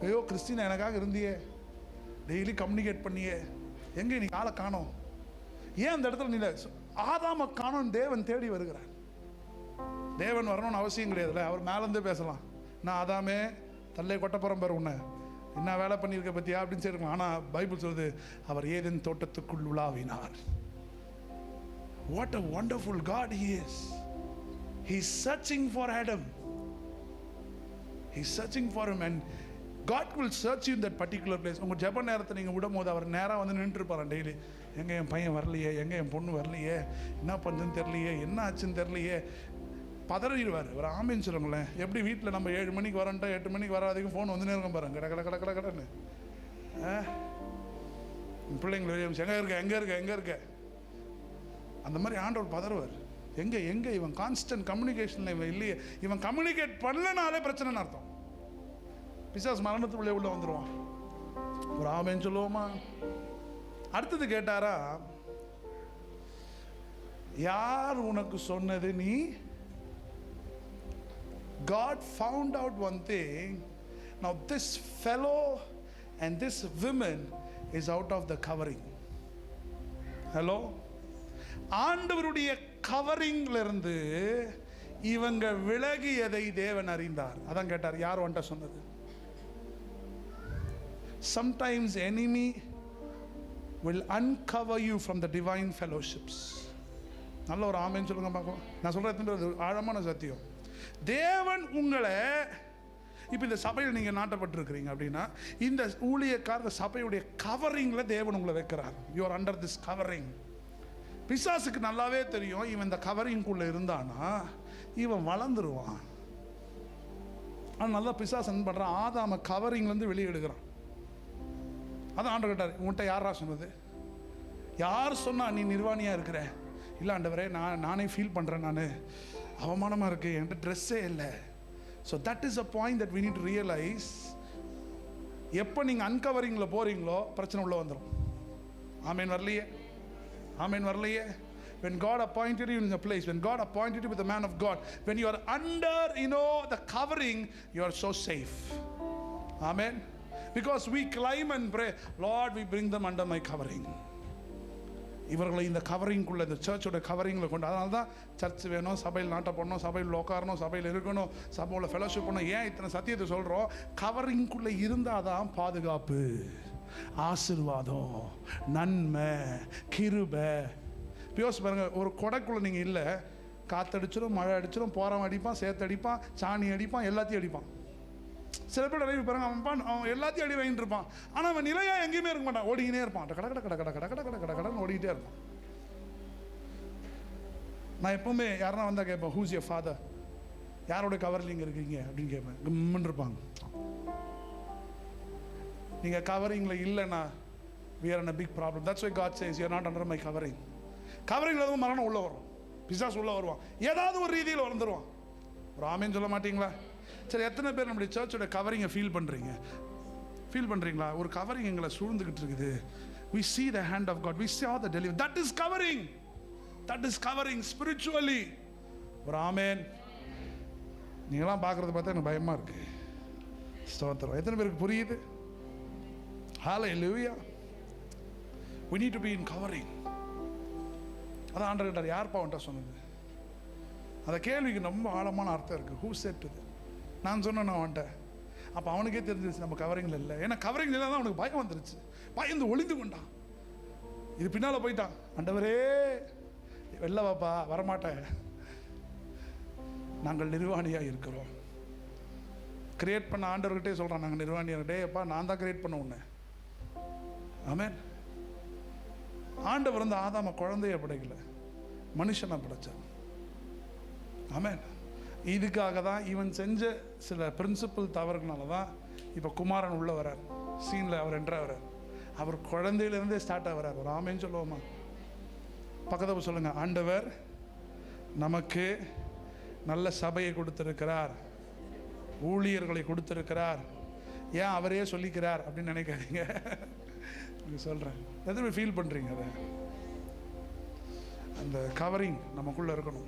ஐயோ கிறிஸ்டினா எனக்காக இருந்தியே, டெய்லி கம்யூனிகேட் பண்ணியே, எங்கே இன்னைக்கு ஆளை காணோம்? ஏன் அந்த இடத்துல நீ ஆதாம காணோம் தேவன் தேடி வருகிறார். தேவன் வரணும்னு அவசியம் கிடையாதுல்ல, அவர் மேலேருந்தே பேசலாம். நான் ஆதாமே தல்லை கொட்ட போகிறேன் பாரு, உன்னை என்ன வேலை பண்ணியிருக்க பற்றியா அப்படின்னு சொல்லிருக்கலாம். ஆனால் பைபிள் சொல்லுது, அவர் Eden தோட்டத்துக்குள் உலாவினார். What a wonderful God he is. He's searching for Adam. He's searching for him and God will search you in that particular place. உங்கள் ஜெப நேரத்தை நீங்கள் விடும் போது அவர் நேராக வந்து நின்றுருப்பார் டெய்லி. எங்கே என் பையன் வரலையே, எங்கே என் பொண்ணு வரலையே, என்ன பண்ணுன்னு தெரியலையே, என்ன ஆச்சுன்னு தெரியலையே, பதறிடுவார். ஒரு ஆமின்னு சொல்லுங்களேன். எப்படி வீட்டில் நம்ம 7 மணிக்கு வரேன்ட்டா 8 மணிக்கு வராதுக்கு ஃபோன் வந்து நேரம் பாருங்க, கடை கடை கடை கடை கடைன்னு பிள்ளைங்களை எங்கே இருக்க அந்த மாதிரி ஆண்டவர் பதறுவார். எங்கே இவன் கான்ஸ்டன்ட் கம்யூனிகேஷனில் இவன் இல்லையே, இவன் கம்யூனிகேட் பண்ணலனாலே பிரச்சனைன்னு அர்த்தம். பிசாஸ் மரணத்துக்குள்ளே உள்ள வந்துடுவான். ஒரு ஆமென் சொல்லுவோமா? அடுத்தது கேட்டாரா, யார் உனக்கு சொன்னது நீ? God found out one thing. Now this fellow and this woman is out of the covering. Hello? ஆண்டவருடைய கவரிங்ல இருந்து இவங்க விலகியதை தேவன் அறிந்தார். அதான் கேட்டார், யார் உன்கிட்ட சொன்னது? Sometimes enemy will uncover you from the divine fellowships. நல்ல ஒரு ஆமென் சொல்லுங்க பார்க்கலாம். நான் சொல்றது ஆழமான சத்தியம். தேவன் உங்களை இப்போ இந்த சபையில் நீங்கள் நாட்டப்பட்டிருக்கிறீங்க அப்படின்னா, இந்த ஊழியக்கார சபையுடைய கவரிங்கில் தேவன் உங்களை வைக்கிறார். You are under this covering. பிசாசுக்கு நல்லாவே தெரியும், இவன் இந்த கவரிங்குள்ளே இருந்தானா இவன் வளர்ந்துருவான். ஆனால் நல்லா பிசாசு என்ன பண்ணுறான், ஆதாம கவரிங்லேருந்து வெளியே எடுக்கிறான். அதான் ஆண்டவர் கேட்டார், உன்கிட்ட யாரா சொன்னது? யார் சொன்னா நீ நிர்வாணியாக இருக்கிற? இல்லை ஆண்டவரே, நானே ஃபீல் பண்ணுறேன், நான் அவமானமாக இருக்குது, என்கிட்ட ட்ரெஸ்ஸே இல்லை. So that is a point that we need to realise. எப்போ நீங்கள் அன்கவரிங்கில் போகிறீங்களோ பிரச்சனை உள்ளே வந்துடும். ஆமேன் வரலையே? ஆமேன் வரலையே? When God appointed you in a place, when God appointed you with the man of God, when you are under, the covering, you are so safe. Amen? Because we climb and pray, Lord, we bring them under my covering. இவர்களை இந்த கவரிங்குள்ளே, இந்த சர்ச்சோட கவரிங்கில் கொண்டு, அதனால தான் search வேணும், சபையில் நாட்ட போடணும், சபையில் உட்காரணும், சபையில் இருக்கணும், சபையில் ஃபெலோஷிப் பண்ணணும். ஏன் இத்தனை சத்தியத்தை சொல்கிறோம்? கவரிங்குள்ளே இருந்தால் தான் பாதுகாப்பு, ஆசீர்வாதம், நன்மை, கிருபை. யோசிச்சு பாருங்க, ஒரு கொடைக்குள்ளே நீங்கள் இல்லை, காற்றடிச்சிடும், மழை அடிச்சிடும், போகிறவன் அடிப்பான், சேத்து அடிப்பான், சாணி அடிப்பான், எல்லாத்தையும் அடிப்பான். சில பேர் அடி பாருங்க, அவன் எல்லாத்தையும் அடி வாங்கிட்டு இருப்பான். ஆனால் அவன் நிலையாக எங்கேயுமே இருக்க மாட்டான், ஓடிக்கினே இருப்பான், கடை கடை கடை கடை கடை கடை கடை கடை கடைன்னு ஓடிக்கிட்டே இருப்பான். நான் எப்பவுமே யாருன்னா வந்தால் கேட்பேன், ஹூஸ் யுவர் ஃபாதர்? யாரோட கவரில் நீங்கள் இருக்கீங்க அப்படின்னு கேட்பேன். கம்முன்னு இருப்பாங்க. நீங்கள் கவரிங்கில் இல்லைன்னா we are in a big problem. That's why God says you are not under my covering. கவரிங்கில் எதுவும் மரணம் உள்ளே வரும், பிசாசு உள்ளே வருவான், ஏதாவது ஒரு ரீதியில் வந்துடுவான். ஒரு ஆமேன்னு சொல்ல மாட்டீங்களா? சரி, எத்தனை பேர் நம்முடைய சர்ச்சோட கவரிங்கை ஃபீல் பண்ணுறீங்களா? ஒரு கவரிங் எங்களை சூழ்ந்துக்கிட்டு இருக்குது. We see the hand of God, we saw the deliverance. That is covering. That is covering spiritually. ஒரு ஆமேன். நீங்களாம் பார்க்குறத பார்த்தா எனக்கு பயமாக இருக்கு. ஸ்தோத்திரம். எத்தனை பேருக்கு புரியுது? Hallelujah. We need to be in covering. அதான் ஆண்டவர் கேட்டார், யார்ப்பா அவன்கிட்ட சொன்னது? அந்த கேள்விக்கு ரொம்ப ஆழமான அர்த்தம் இருக்குது. Who set to? நான் சொன்னேன் அவன்கிட்ட. அப்போ அவனுக்கே தெரிஞ்சிருச்சு நம்ம கவரிங்கில் இல்லை. ஏன்னா கவரிங்கில் இல்லை தான் அவனுக்கு பயம் வந்துருச்சு. பயந்து ஒளிந்து கொண்டான். இது பின்னால் போயிட்டான். ஆண்டவரே வெளில வாப்பா, வரமாட்டேன், நாங்கள் நிர்வாணியாக இருக்கிறோம். கிரியேட் பண்ண ஆண்டவர்கிட்டே சொல்கிறான், நாங்கள் நிர்வாணியாக. டேப்பா, நான் தான் கிரியேட் பண்ண உன்னை. ஆமென். ஆண்டவர் வந்து ஆதாம குழந்தைய படைக்கல, மனுஷனை படைச்சார். ஆமென். இதுக்காக தான் இவன் செஞ்ச சில பிரின்சிபல் தவறுனால தான் இப்போ குமாரன் உள்ள வரார், சீனில் அவர் என்ட்ரா வரார். அவர் குழந்தையிலேருந்தே ஸ்டார்ட் ஆகிறார். ஒரு ஆமேன்னு சொல்லுவோமா? பக்கத்தில் சொல்லுங்க, ஆண்டவர் நமக்கு நல்ல சபையை கொடுத்திருக்கிறார், ஊழியர்களை கொடுத்திருக்கிறார். ஏன் அவரே சொல்லிக்கிறார் அப்படின்னு நினைக்காதீங்க. சொல்கிறேன், எதுவுமே ஃபீல் பண்ணுறீங்க. அதை அந்த கவரிங் நமக்குள்ளே இருக்கணும்.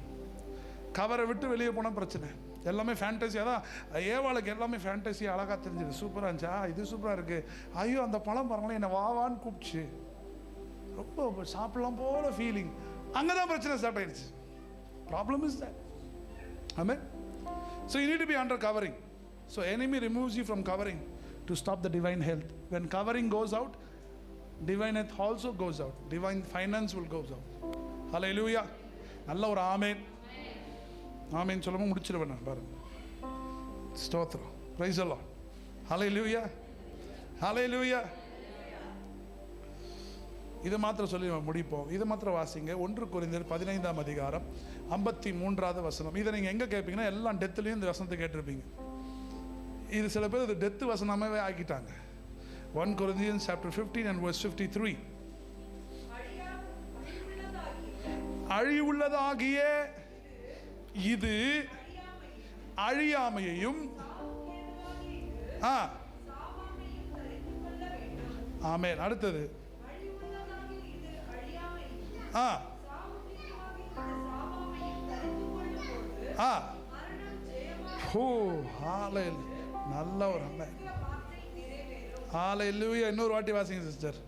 கவரை விட்டு வெளியே போனால் பிரச்சனை. எல்லாமே ஃபேண்டஸியாக தான். ஏவாளுக்கு எல்லாமே ஃபேண்டஸி அழகாக தெரிஞ்சுது, சூப்பராக இருந்துச்சா, இது சூப்பராக இருக்குது, ஐயோ அந்த பழம் பாருங்களேன் என்னை வாவான்னு கூப்பிடுச்சு, ரொம்ப சாப்பிடலாம் போல ஃபீலிங். அங்கே தான் பிரச்சனை ஸ்டார்ட் ஆயிடுச்சு. Problem is that. Amen. So you need to be under covering. So enemy removes you from covering to stop the divine health. When covering goes out, divine health also goes out. Divine finance will goes out. Hallelujah. நல்ல ஒரு ஆமேன். ஆமேன் சொல்லாமல் முடிச்சிருவேன் நான் பாருங்க. ஸ்தோத்திரம். Praise the Lord. Hallelujah. Hallelujah. இது மாத்திரம் சொல்லி முடிப்போம். இது மாத்திரம் வாசிங்க. 1 கொரிந்தியர் 15ஆம் அதிகாரம் 53வது வசனம். இதை நீங்கள் எங்கே கேட்பீங்கன்னா எல்லாம் டெத்துலேயும் இந்த வசனத்தை கேட்டிருப்பீங்க. இது சில பேர் இது டெத்து வசனமாகவே ஆக்கிட்டாங்க. 1 Corinthians chapter 15 and verse 53. அழிவுள்ளதாகிய இது அழியாமையையும் ஆமென். அடுத்தது ஆ ஆ ஓ ஹalleluya. நல்ல ஒரு ஆமென். ஹalleluya. இன்னொரு வாட்டி வாசிங்க சிஸ்டர்.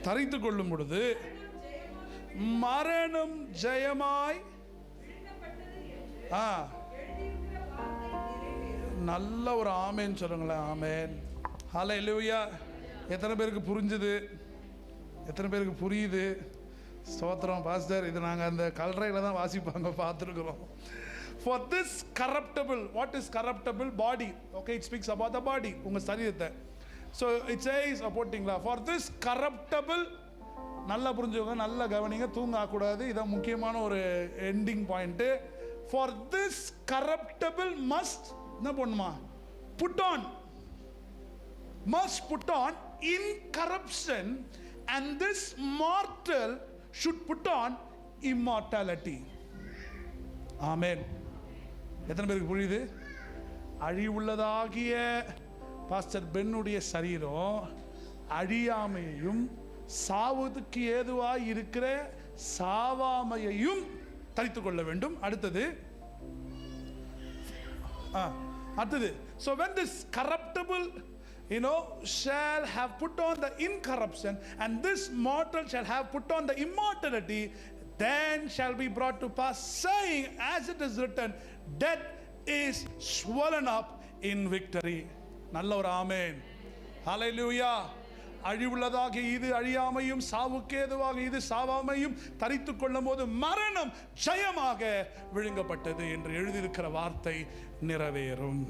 தரித்து கொள்ளும் பொழுது மரணம் ஜெயமாய். நல்ல ஒரு ஆமேன் சொல்லுங்களேன். ஆமேன். ஹல்லேலூயா. எத்தனை பேருக்கு புரிஞ்சுது? எத்தனை பேருக்கு புரியுது? ஸ்தோத்திரம் பாஸ்டர். இது நாங்கள் அந்த கல்றையில் தான் வாசிப்பாங்க, பார்த்துருக்குறோம். For this corruptible, what is corruptible? Body. Okay, it speaks about the body. உங்கள் சரீரத்தை. So it says, போட்டிங்களா? For this corruptible, நல்லா புரிஞ்சுக்கோங்க, நல்லா கவனிங்க, தூங்க ஆகக்கூடாது. இதான் முக்கியமான ஒரு ending point. For this corruptible must என்ன பண்ணுமா? Put on. Must put on incorruption, and this mortal should put on immortality. Amen. எத்தனை பேருக்கு புரியுது? அழிவுள்ளதாகிய பாஸ்டர் பென்னுடைய சரீரம் அழியாமையையும் சாவதுக்கு ஏதுவாய் இருக்கிற சாவாமையையும் தரித்து கொள்ள வேண்டும். அடுத்தது so when this corruptible shall have put on the incorruption, and this mortal shall have put on the immortality, then shall be brought to pass, saying, as it is written, death is swollen up in victory. நல்ல ஒரு ஆமென். ஹல்லேலூயா. அழிவுள்ளதாக இது அழியாமையும் சாவுக்கேதுவாக இது சாவாமையும் தரித்து கொள்ளும் போது மரணம் ஜெயமாக விழுங்கப்பட்டது என்று எழுதியிருக்கிற வார்த்தை நிறைவேறும்.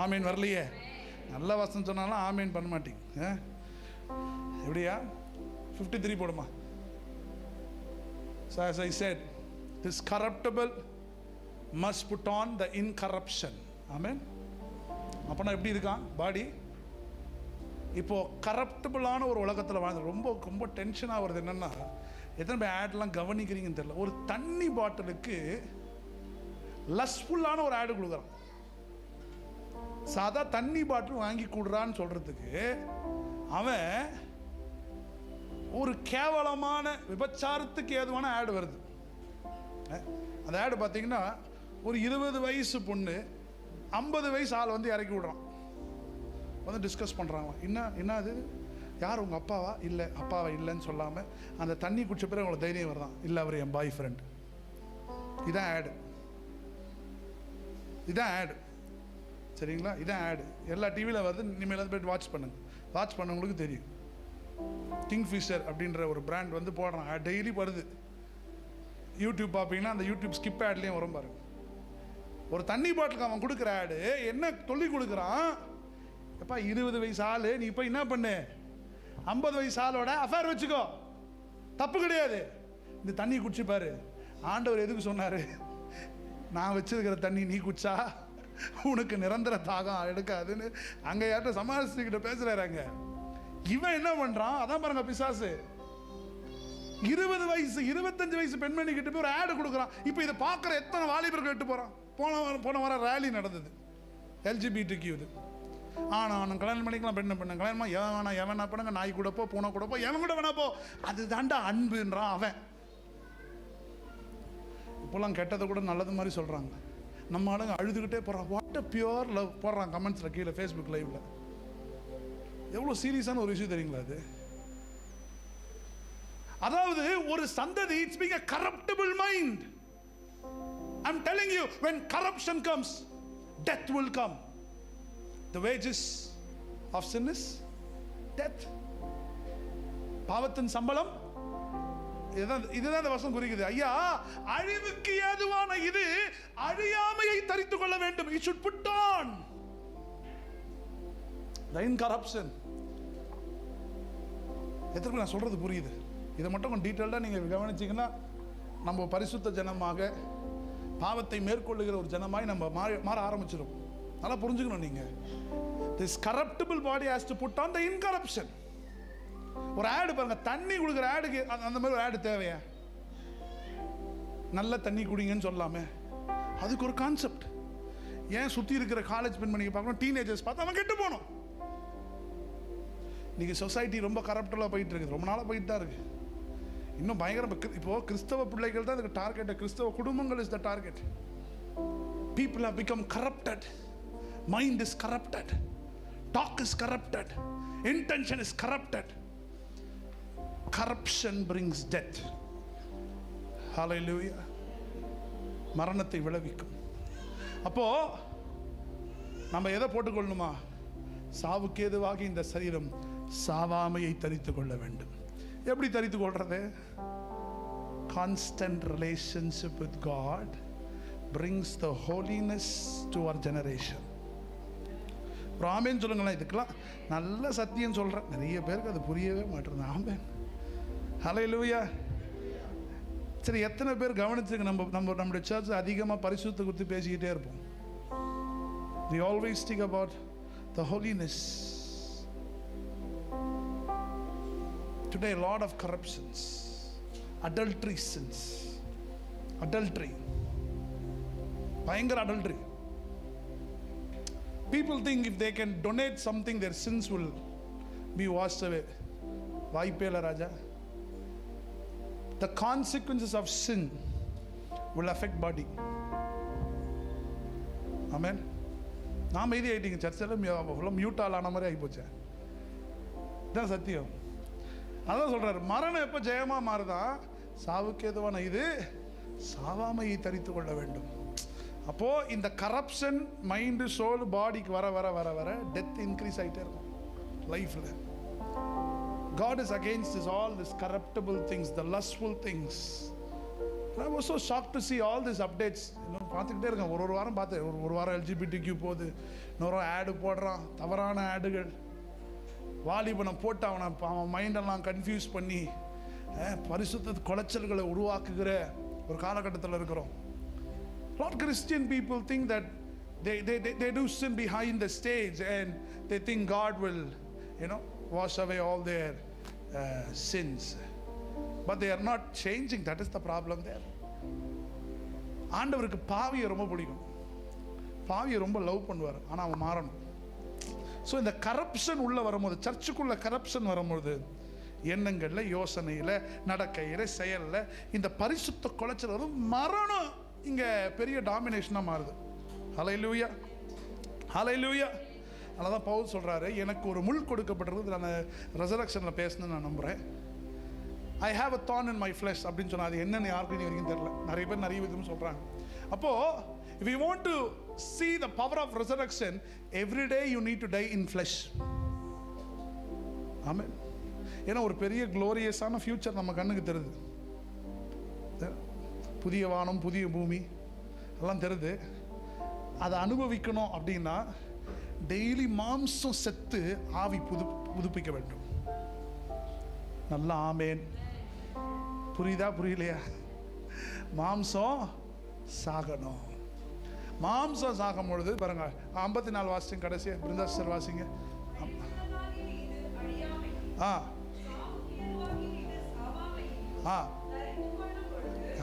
ஆமீன். வரலையே? நல்ல வசனம் சொன்னாலும் ஆமீன் பண்ண மாட்டீங்க. எப்படியா? 53 போடுமா? So as I said, this corruptible must put on the incorruption. ஆமென். அப்பனா எப்படி இருக்கான் பாடி? இப்போ கரப்டபிளான ஒரு உலகத்தில் வாழ்ந்து ரொம்ப ரொம்ப டென்ஷனாக வருது. என்னென்னா, எத்தனை பேர் ஆட்லாம் கவனிக்கிறீங்கன்னு தெரியல. ஒரு தண்ணி பாட்டிலுக்கு லஸ்ஃபுல்லான ஒரு ஆடு கொடுக்குறான். சாதா தண்ணி பாட்டில் வாங்கி கொடுறான்னு சொல்கிறதுக்கு அவன் ஒரு கேவலமான விபச்சாரத்துக்கு ஏதுவான ஆடு வருது. அந்த ஆடு பார்த்தீங்கன்னா ஒரு 20 வயசு பொண்ணு 50 வயசு ஆள் வந்து இறக்கி விடுறான். வந்து டிஸ்கஸ் பண்ணுறாங்க. என்ன அது? யார் உங்கள் அப்பாவா? இல்லை, அப்பாவா இல்லைன்னு சொல்லாமல் அந்த தண்ணி குடிச்ச பிறகு அவங்களுக்கு தைரியம் வருதான், இல்லை அவர் என் பாய் ஃப்ரெண்ட். இதான் ஆடு. இதான் ஆடு. சரிங்களா? இதான் ஆடு. எல்லா டிவியில் வருது. இனிமேல் போய்ட்டு வாட்ச் பண்ணுங்க. வாட்ச் பண்ணவங்களுக்கு தெரியும். கிங்ஃபிஷர் அப்படின்ற ஒரு பிராண்ட் வந்து போடுறான். டெய்லி வருது. யூடியூப் பார்ப்பீங்கன்னா அந்த யூடியூப் ஸ்கிப் ஆட்லேயும் வரும் பாருங்க. ஒரு தண்ணி பாட்டிலுக்கு அவன் கொடுக்குற ஆடு என்ன சொல்லி கொடுக்குறான்? எப்பா 20 வயசு ஆள், நீ இப்போ என்ன பண்ணு, 50 வயசு ஆளோட அஃபேர் வச்சுக்கோ, தப்பு கிடையாது. இந்த தண்ணி குடிச்சுப்பாரு. ஆண்டவர் எதுக்கு சொன்னார்? நான் வச்சிருக்கிற தண்ணி நீ குடிச்சா உனக்கு நிரந்தர தாகம் எடுக்காதுன்னு அங்கே யார்கிட்ட சமாளிச்சுக்கிட்ட பேசுறாங்க. இவன் என்ன பண்றான்? அதான் பாருங்க பிசாசு. 20 வயசு 25 வயசு பெண்மணி கிட்ட போய் ஒரு ஆடு கொடுக்குறான். இப்போ இதை பார்க்குற எத்தனை வாலிபர்கள் எட்டு போகிறான். போன வாரம் ரேலி நடந்தது. LGBTQ இது. ஆனால் கல்யாணம் பண்ணிக்கலாம், பெண்ணை பெண்ணை கல்யாணமா எவனா பண்ணுங்க, நாய் கூட போ, பூனை கூட போ, எவன் கூட வேணா போ, அது தாண்டா அன்புன்றான் அவன். இப்போலாம் கெட்டதை கூட நல்லது மாதிரி சொல்கிறாங்க. நம்ம ஆளுங்க அழுதுகிட்டே போகிறான். வாட் அ பியூர் லவ் போடுறான் கமெண்ட்ஸில் கீழே ஃபேஸ்புக் லைவில். எவ்வளோ சீரியஸான ஒரு விஷயம் தெரியுங்களா அது? அதாவது ஒரு சந்ததி, it's being a corruptible mind. I'm telling you, when corruption comes, death will come. The wages of sin is death. பாவத்தின் சம்பளம் இதுதான் இந்த வசனம் குறிக்குது. ஐயா, அழிவுக்கு ஏதுவான இது அழியாமையை தரித்துக் கொள்ள வேண்டும். It should put on the incorruption. எத்தனை நான் சொல்றது புரியுது? இதை மட்டும் கொஞ்சம் டீட்டெயில்டாக நீங்கள் கவனிச்சிங்கன்னா நம்ம பரிசுத்த ஜனமாக பாவத்தை மேற்கொள்ளுகிற ஒரு ஜனமாய் நம்ம மாற ஆரம்பிச்சிடும். நல்லா புரிஞ்சுக்கணும் நீங்கள். This corruptible body has to put on the incorruption. ஒரு ஆடு பாருங்க, தண்ணி கொடுக்குற ஆடுக்கு அந்த மாதிரி ஒரு ஆடு தேவையா? நல்ல தண்ணி குடிங்கன்னு சொல்லாமே, அதுக்கு ஒரு கான்செப்ட். ஏன் சுற்றி இருக்கிற காலேஜ் பெண்மணிக்கு பார்க்கணும், டீனேஜர்ஸ் பார்த்து அவன் கெட்டு போகணும். இன்னைக்கு சொசைட்டி ரொம்ப கரப்டலாக போயிட்டு இருக்குது, ரொம்ப நாளாக போயிட்டு தான் இருக்கு. இன்னும் பயங்கர இப்போ கிறிஸ்தவ பிள்ளைகள் தான் இதுக்கு டார்கெட். கிறிஸ்தவ குடும்பங்கள் is the target. People have become corrupted. Mind is corrupted. Talk is corrupted. Intention is corrupted. Corruption brings death. Hallelujah. மரணத்தை விளைவிக்கும். அப்போ நம்ம எதை போட்டுக்கொள்ளணுமா? சாவுக்கு ஏதுவாகி இந்த சரீரம் சாவாமையை தரித்து கொள்ள வேண்டும். எப்படி தரித்து கொள்றது? Constant relationship with God brings the holiness to our generation. ஆமென் சொல்லுங்களேன். இதுக்கெல்லாம் நல்ல சத்தியம் சொல்கிறேன், நிறைய பேருக்கு அது புரியவே மாட்டேங்குது. ஆமென், ஹல்லேலூயா. சரி, எத்தனை பேர் கவனிச்சுங்க, நம்முடைய சர்ச் அதிகமாக பரிசுத்த குறித்து பேசிக்கிட்டே இருப்போம். We always speak about the holiness. Today a lot of corruptions, adultery sins, adultery, பயங்கர adultery. People think if they can donate something their sins will be washed away. வாய்ப்பே இல்லை ராஜா. The consequences of sin will affect body. Amen. நான் மெய்தி ஆகிட்டீங்க, சர்ச்சில் மியூட்டால் ஆன மாதிரி ஆகி போச்சேன். இதுதான் சத்தியம். அதான் சொல்றாரு, மரணம் எப்போ ஜெயமாக மாறுதா? சாவுக்கு ஏதுவான இது சாவாமையை தரித்து கொள்ள வேண்டும். அப்போ இந்த கரப்ஷன் மைண்டு, சோல், பாடிக்கு வர வர வர வர டெத் இன்க்ரீஸ் ஆகிட்டே இருக்கும் லைஃப்ல. God is against this, all these corruptible things, the lustful things. I was so shocked to see all these updates. பார்த்துக்கிட்டே இருக்கேன், ஒரு வாரம் பார்த்தேன். ஒரு வாரம் LGBTQ போகுது, இன்னொரு ஆடு போடுறான், தவறான ஆடுகள். வாலிபனை போட்டு அவன் மைண்டெல்லாம் கன்ஃபியூஸ் பண்ணி பரிசுத்த குலைச்சல்களை உருவாக்குகிற ஒரு காலகட்டத்தில் இருக்கிறோம். A lot of Christian people think that they do sin behind the stage and they think God will, wash away all their sins. But they are not changing. That is the problem there. ஆண்டவருக்கு பாவியை ரொம்ப பிடிக்கும், பாவியை ரொம்ப love பண்ணுவார். ஆனால் அவன் மாறணும். ஸோ இந்த கரப்ஷன் உள்ள வரும்போது, சர்ச்சுக்குள்ள கரப்ஷன் வரும்போது, எண்ணங்களில், யோசனையில், நடக்கையில், செயலில் இந்த பரிசுத்த குலைச்சல் வரும். மரணம் இங்கே பெரிய டாமினேஷனாக மாறுது. ஹல்லேலூயா, ஹல்லேலூயா. அதனால தான் பவுல் சொல்கிறாரு, எனக்கு ஒரு முள் கொடுக்கப்பட்டிருக்கு. நான் ரெசரக்ஷனில் பேசணும்னு நான் நம்புகிறேன். I have a thorn in my flush அப்படின்னு சொன்னால் அது என்னென்னு யாருக்கும் இது வரைக்கும் தெரியல. நிறைய பேர் நிறைய விதம் சொல்கிறாங்க. அப்போது if you want to see the power of resurrection, every day you need to die in flesh. ஆமென். ஏன்னா ஒரு பெரிய க்ளோரியஸான ஃபியூச்சர் நம்ம கண்ணுக்கு தெரியுது. புதிய வானம், புதிய பூமி எல்லாம் தெரியுது. அதை அனுபவிக்கணும் அப்படின்னா டெய்லி மாம்சம் செத்து ஆவி புதுப்பிக்க வேண்டும். நல்லா ஆமேன். புரியுதா புரியலையா? மாம்சம் சாகணும். மாம்சம் சாகும் பொழுது பாருங்க, 54 வாசிங்க, கடைசியா பிருந்தாஸ்டர் வாசிங்க.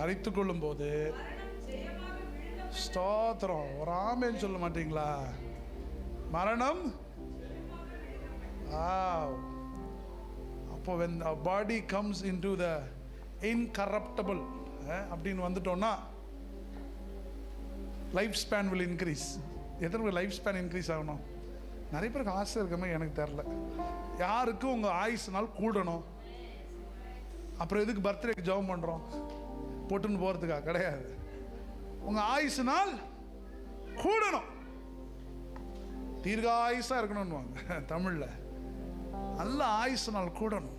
அரித்து கொள்ளும் போது ஸ்தோத்திரம், ஒரு ஆமேன்னு சொல்ல மாட்டீங்களா? மரணம் அப்போ when our body comes into the incorruptible அப்படின்னு வந்துட்டோம்னா லைஃப் ஸ்பேன் will increase. எத்தனை லைஃப் ஸ்பேன் இன்க்ரீஸ் ஆகணும்? நிறைய பேருக்கு ஆசை இருக்க மாதிரி எனக்கு தெரில. யாருக்கும் உங்கள் ஆயுசு நாள் கூடணும். அப்புறம் எதுக்கு பர்த்டேக்கு ஜெபம் பண்ணுறோம்? போட்டுன்னு போகிறதுக்கா? கிடையாது. உங்கள் ஆயுசு நாள் கூடணும், தீர்காயுசா இருக்கணும்னுவாங்க தமிழில். நல்ல ஆயுசு நாள் கூடணும்.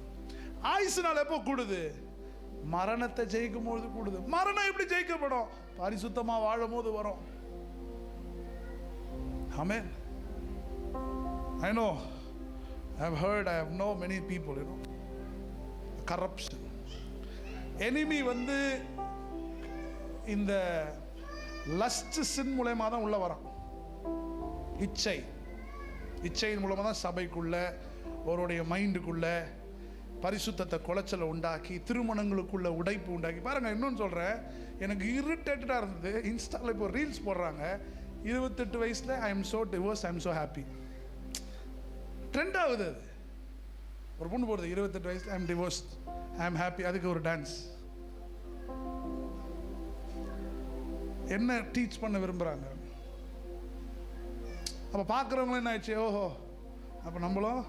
ஆயுசு நாள் எப்போ கூடுது? மரணத்தை ஜெயிக்கும் போது கூடுது. மரணம் எப்படி ஜெயிக்கப்படும்? பரிசுத்தமா வாழும் போது வரும். ஆமென். I know, I have heard, I have known many people, corruption. enemy வந்து இந்த லஸ்ட் சின் மூலமா தான் உள்ள வரான். இச்சையின் மூலமா தான் சபைக்குள்ள, அவருடைய மைண்டுக்குள்ள பரிசுத்தத்தை குலைச்சலை உண்டாக்கி, திருமணங்களுக்குள்ள உடைப்பு உண்டாக்கி. பாருங்க, இன்னொன்று சொல்கிறேன், எனக்கு இரிட்டேட்டடாக இருந்தது. இன்ஸ்டாவில் இப்போ ரீல்ஸ் போடுறாங்க, 28 வயசில் I am so divorce, I am so happy. Trend ஆகுது அது. ஒரு பொண்ணு போடுது 28 வயசில் ஐ am divorce, I am happy. அதுக்கு ஒரு டான்ஸ். என்ன டீச் பண்ண விரும்புகிறாங்க? அப்போ பார்க்குறவங்களும் என்ன ஆயிடுச்சு, ஓஹோ அப்போ நம்மளும்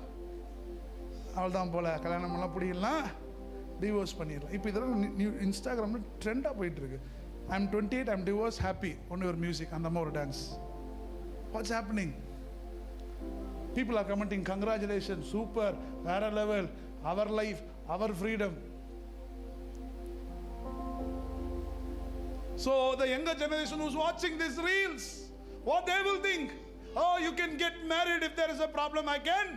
அவள் தான் போல் கல்யாணம் பண்ணலாம், பிடிக்கலாம், டிவோர்ஸ் பண்ணிடலாம். இப்போ இதெல்லாம் நியூ இன்ஸ்டாகிராமில் ட்ரெண்டாக போயிட்டுருக்கு. I am 28, I am divorce, happy. ஒன்று ஒரு மியூசிக், அந்த மாதிரி ஒரு dance. What's happening? People are commenting, congratulation, super, வேற லெவல், அவர் லைஃப், அவர் freedom. So the younger generation who's watching these reels, what they will think? Oh, you can get married if there is a problem. I can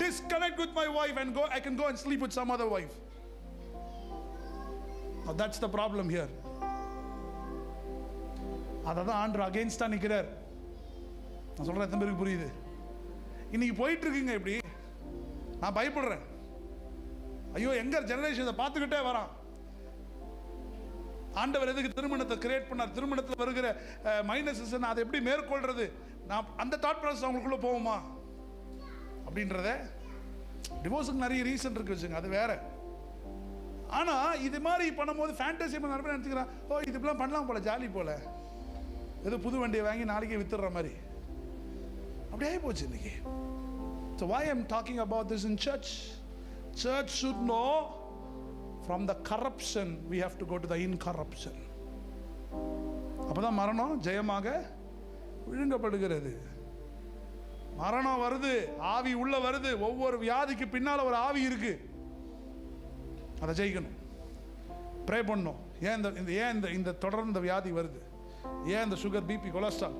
disconnect with my wife and I can go and sleep with some other wife. Now that's the problem here. அதான் ஆண்டவர் அகைன்ஸ்டா நிற்கிறார். நான் சொல்கிறேன், எத்தனை பேருக்கு புரியுது? இன்னைக்கு போயிட்டு இருக்குங்க இப்படி. நான் பயப்படுறேன். ஐயோ, எங்க ஜெனரேஷன் இதை பார்த்துக்கிட்டே வரான். ஆண்டவர் எதுக்கு திருமணத்தை கிரியேட் பண்ணார்? திருமணத்தில் வருகிற மைனஸஸ் அதை எப்படி மேற்கொள்றது? நான் அந்த தாட் ப்ராசஸ் அவங்களுக்குள்ள போவோமா அப்படின்றத. டிவோர்ஸுக்கு நிறைய ரீசன் இருக்கு வச்சுங்க, அது வேற. ஆனால் இது மாதிரி பண்ணும்போது ஃபேண்டசி நிறைய பேர் நினச்சிக்கிறான், ஓ இதுக்கெல்லாம் பண்ணலாம் போல, ஜாலி போல, ஏதோ புது வண்டியை வாங்கி நாளைக்கே வித்துடுற மாதிரி. அப்படியே போச்சு இன்னைக்கு. So why I'm talking about this in church? Church should know from the corruption we have to go to the incorruption. அப்பதான் மரணம் ஜெயமாக விழுங்கப்படுகிறது. மரணம் வருது, ஆவி உள்ள வருது. ஒவ்வொரு வியாதிக்கு பின்னால ஒரு ஆவி இருக்கு, அதை ஜெயிக்கணும், ப்ரே பண்ணணும். ஏன் இந்த தொடர்ந்து வியாதி வருது? ஏன் இந்த சுகர், பிபி, கொலஸ்ட்ரால்,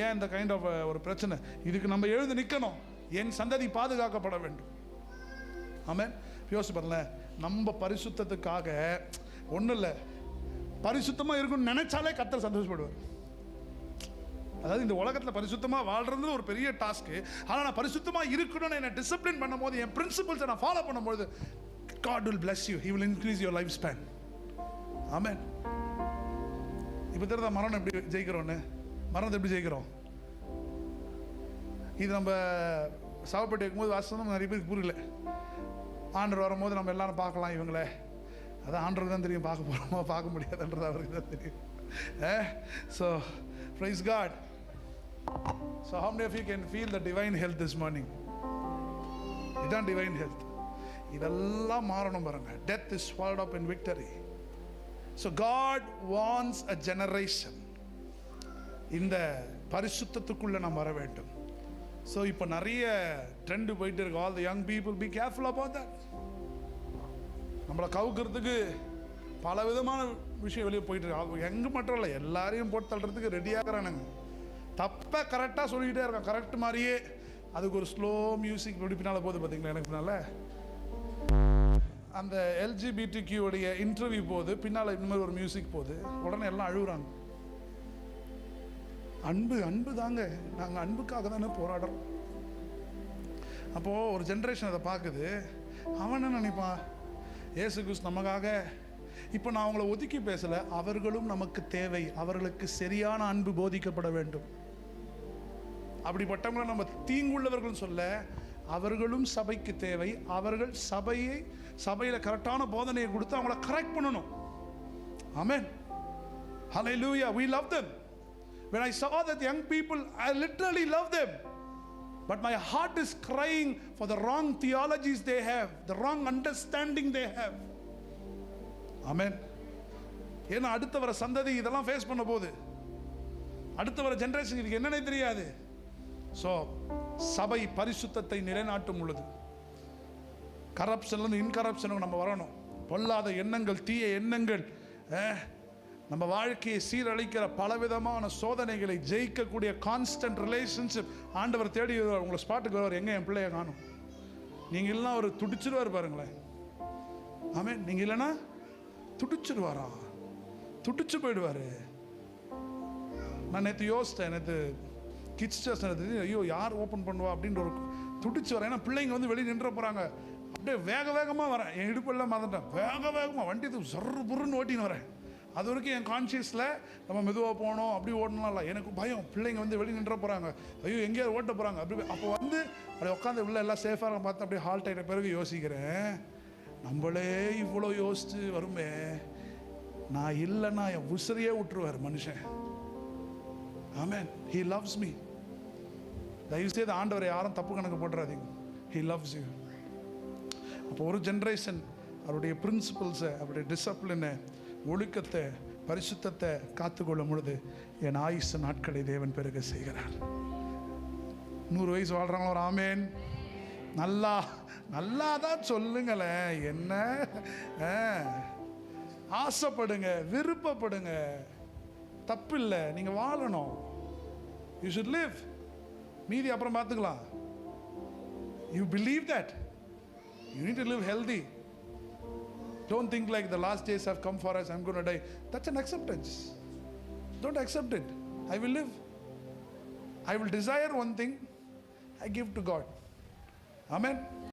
ஏன் இந்த கைண்ட் ஆஃப் ஒரு பிரச்சனை? இதுக்கு நம்ம எழுந்து நிற்கணும். என் சந்ததி பாதுகாக்கப்பட வேண்டும். ஆமென். யோசிச்சு பாருங்களேன், நம்ம பரிசுத்தத்துக்காக ஒன்றும் இல்லை, பரிசுத்தமாக இருக்குன்னு நினைச்சாலே கர்த்தர் சந்தோஷப்படுவார். அதாவது இந்த உலகத்தில் பரிசுத்தமாக வாழ்றது ஒரு பெரிய டாஸ்க்கு. ஆனால் நான் பரிசுத்தமாக இருக்கணும்னு என்னை டிசிப்ளின் பண்ணும் போது, என் பிரின்சிபல்ஸை நான் ஃபாலோ பண்ணும்போது, God will bless you. He will increase your lifespan. ஆமென். இப்போ தெரியுதா மரணம் எப்படி ஜெயிக்கிறோன்னு? மரணத்தை எப்படி ஜெயிக்கிறோம்? இது நம்ம சாவப்பட்டு இருக்கும்போது வாசம் நிறைய பேருக்கு புரியல. ஆண்டர் வரும்போது நம்ம எல்லாரும் பார்க்கலாம் இவங்கள. அதான் ஆண்டருக்கு தான் தெரியும், பார்க்க போகிறோமா பார்க்க முடியாதுன்றது அவருக்கு தான் தெரியும். So praise God. So how many of you can feel the divine health this morning? இதுதான் divine health. இதெல்லாம் மாறணும் பாருங்க. Death is swallowed up in victory. So God wants a generation. இந்த பரிசுத்தத்துக்குள்ள நாம் வர வேண்டும். ஸோ இப்போ நிறைய ட்ரெண்டு போயிட்டு இருக்கு. All the young people, be careful about that. நம்மளை கவுக்கிறதுக்கு பல விதமான விஷயம் வெளியே போயிட்டு இருக்கு. எங்கே மட்டும் இல்லை, எல்லாரையும் போட்டு தள்ளுறதுக்கு ரெடியாகிறானுங்க. தப்பை கரெக்டாக சொல்லிக்கிட்டே இருக்கான், கரெக்ட் மாதிரியே. அதுக்கு ஒரு ஸ்லோ மியூசிக் எப்படி பின்னால் போகுது பார்த்தீங்களா? எனக்கு பின்னால் அந்த எல்ஜிபிடிக்யூடைய இன்டர்வியூ போகுது, பின்னால் இந்த மாதிரி ஒரு மியூசிக் போகுது, உடனே எல்லாம் அழுகுறாங்க. அன்பு அன்பு தாங்க, நாங்கள் அன்புக்காக தானே போராடுறோம். அப்போது ஒரு ஜென்ரேஷன் அதை பார்க்குது. அவன் என்ன நினைப்பான்? இயேசு கிறிஸ்து நமக்காக. இப்போ நான் அவங்கள ஒதுக்கி பேசலை, அவர்களும் நமக்கு தேவை. அவர்களுக்கு சரியான அன்பு போதிக்கப்பட வேண்டும். அப்படிப்பட்டவங்களை நம்ம தீங்குள்ளவர்கள் சொல்ல, அவர்களும் சபைக்கு தேவை. அவர்கள் சபையில் கரெக்டான போதனையை கொடுத்து அவங்கள கரெக்ட் பண்ணணும். ஆமென். ஹல்லேலூயா. We love them. When I saw that young people, I literally love them. But my heart is crying for the wrong theologies they have, the wrong understanding they have. Amen. ஏன்னா அடுத்த வர சந்ததி இதெல்லாம் face பண்ண போகுது. அடுத்த வர generation இதுக்கு என்னன்னே தெரியாது. ஸோ சபை பரிசுத்தத்தை நிலைநாட்டும் பொழுது கரப்ஷன்லேருந்து இன்கரப்ஷனுக்கு நம்ம வரணும். பொல்லாத எண்ணங்கள், தீய எண்ணங்கள், நம்ம வாழ்க்கையை சீரழிக்கிற பலவிதமான சோதனைகளை ஜெயிக்கக்கூடிய கான்ஸ்டன்ட் ரிலேஷன்ஷிப் ஆண்டவர் தேடி உங்களை ஸ்பாட்டுக்கு வருவார். எங்கே என் பிள்ளைய காணும்? நீங்கள் இல்லைன்னா அவர் துடிச்சிருவார் பாருங்களேன். ஆமென். நீங்கள் இல்லைன்னா துடிச்சிருவாரா? துடிச்சு போயிடுவார். நான் நேற்று யோசித்தேன், நேற்று கிட்ஸ் டெஸ்ட், ஐயோ யார் ஓப்பன் பண்ணுவா அப்படின்ற ஒரு துடிச்சு வரேன். ஏன்னா பிள்ளைங்க வந்து வெளியே நின்ற போகிறாங்க. அப்படியே வேகமாக வரேன். என் இடுப்பெல்லாம் மறந்துட்டேன். வேகமாக வண்டி சர்ரு புருன்னு ஓட்டின்னு வரேன். அது வரைக்கும் என் கான்ஷியஸில் நம்ம மெதுவாக போகணும், அப்படி ஓடணும்லாம் இல்லை. எனக்கு பயம், பிள்ளைங்க வந்து வெளியே நின்ற போகிறாங்க, ஐயோ எங்கேயாவது ஓட்ட போகிறாங்க அப்படி. அப்போ வந்து அப்படி உட்காந்து உள்ள எல்லாம் சேஃபாக பார்த்து அப்படியே ஹால்ட் ஆகிட்ட பிறகு யோசிக்கிறேன், நம்மளே இவ்வளோ யோசிச்சு வருமே, நான் இல்லைன்னா என் உசிரியே விட்டுருவார் மனுஷன். ஆமென். He loves me. தயவுசெய்து ஆண்டவரை யாரும் தப்பு கணக்கு போட்டுறாதீங்க. He loves you. அப்போ ஒரு ஜென்ரேஷன் அவருடைய பிரின்சிபல்ஸை, அவருடைய டிசிப்ளினை, ஒழுக்கத்தை, பரிசுத்தத்தை காத்துக்கொள்ளும் பொழுது என் ஆயுசு நாட்களை தேவன் பெருக செய்கிறார். 100 வயசு வாழ்றாங்களோ ஒரு ஆமேன். நல்லா தான் சொல்லுங்களேன். என்ன ஆசைப்படுங்க, விருப்பப்படுங்க, தப்பில்லை. நீங்கள் வாழணும். You should live. மீதி அப்புறம் பார்த்துக்கலாம். You believe that you need to live healthy. Don't think like the last days have come for us, I'm going to die. That's an acceptance. Don't accept it. I will live. I will desire one thing, I give to God. Amen.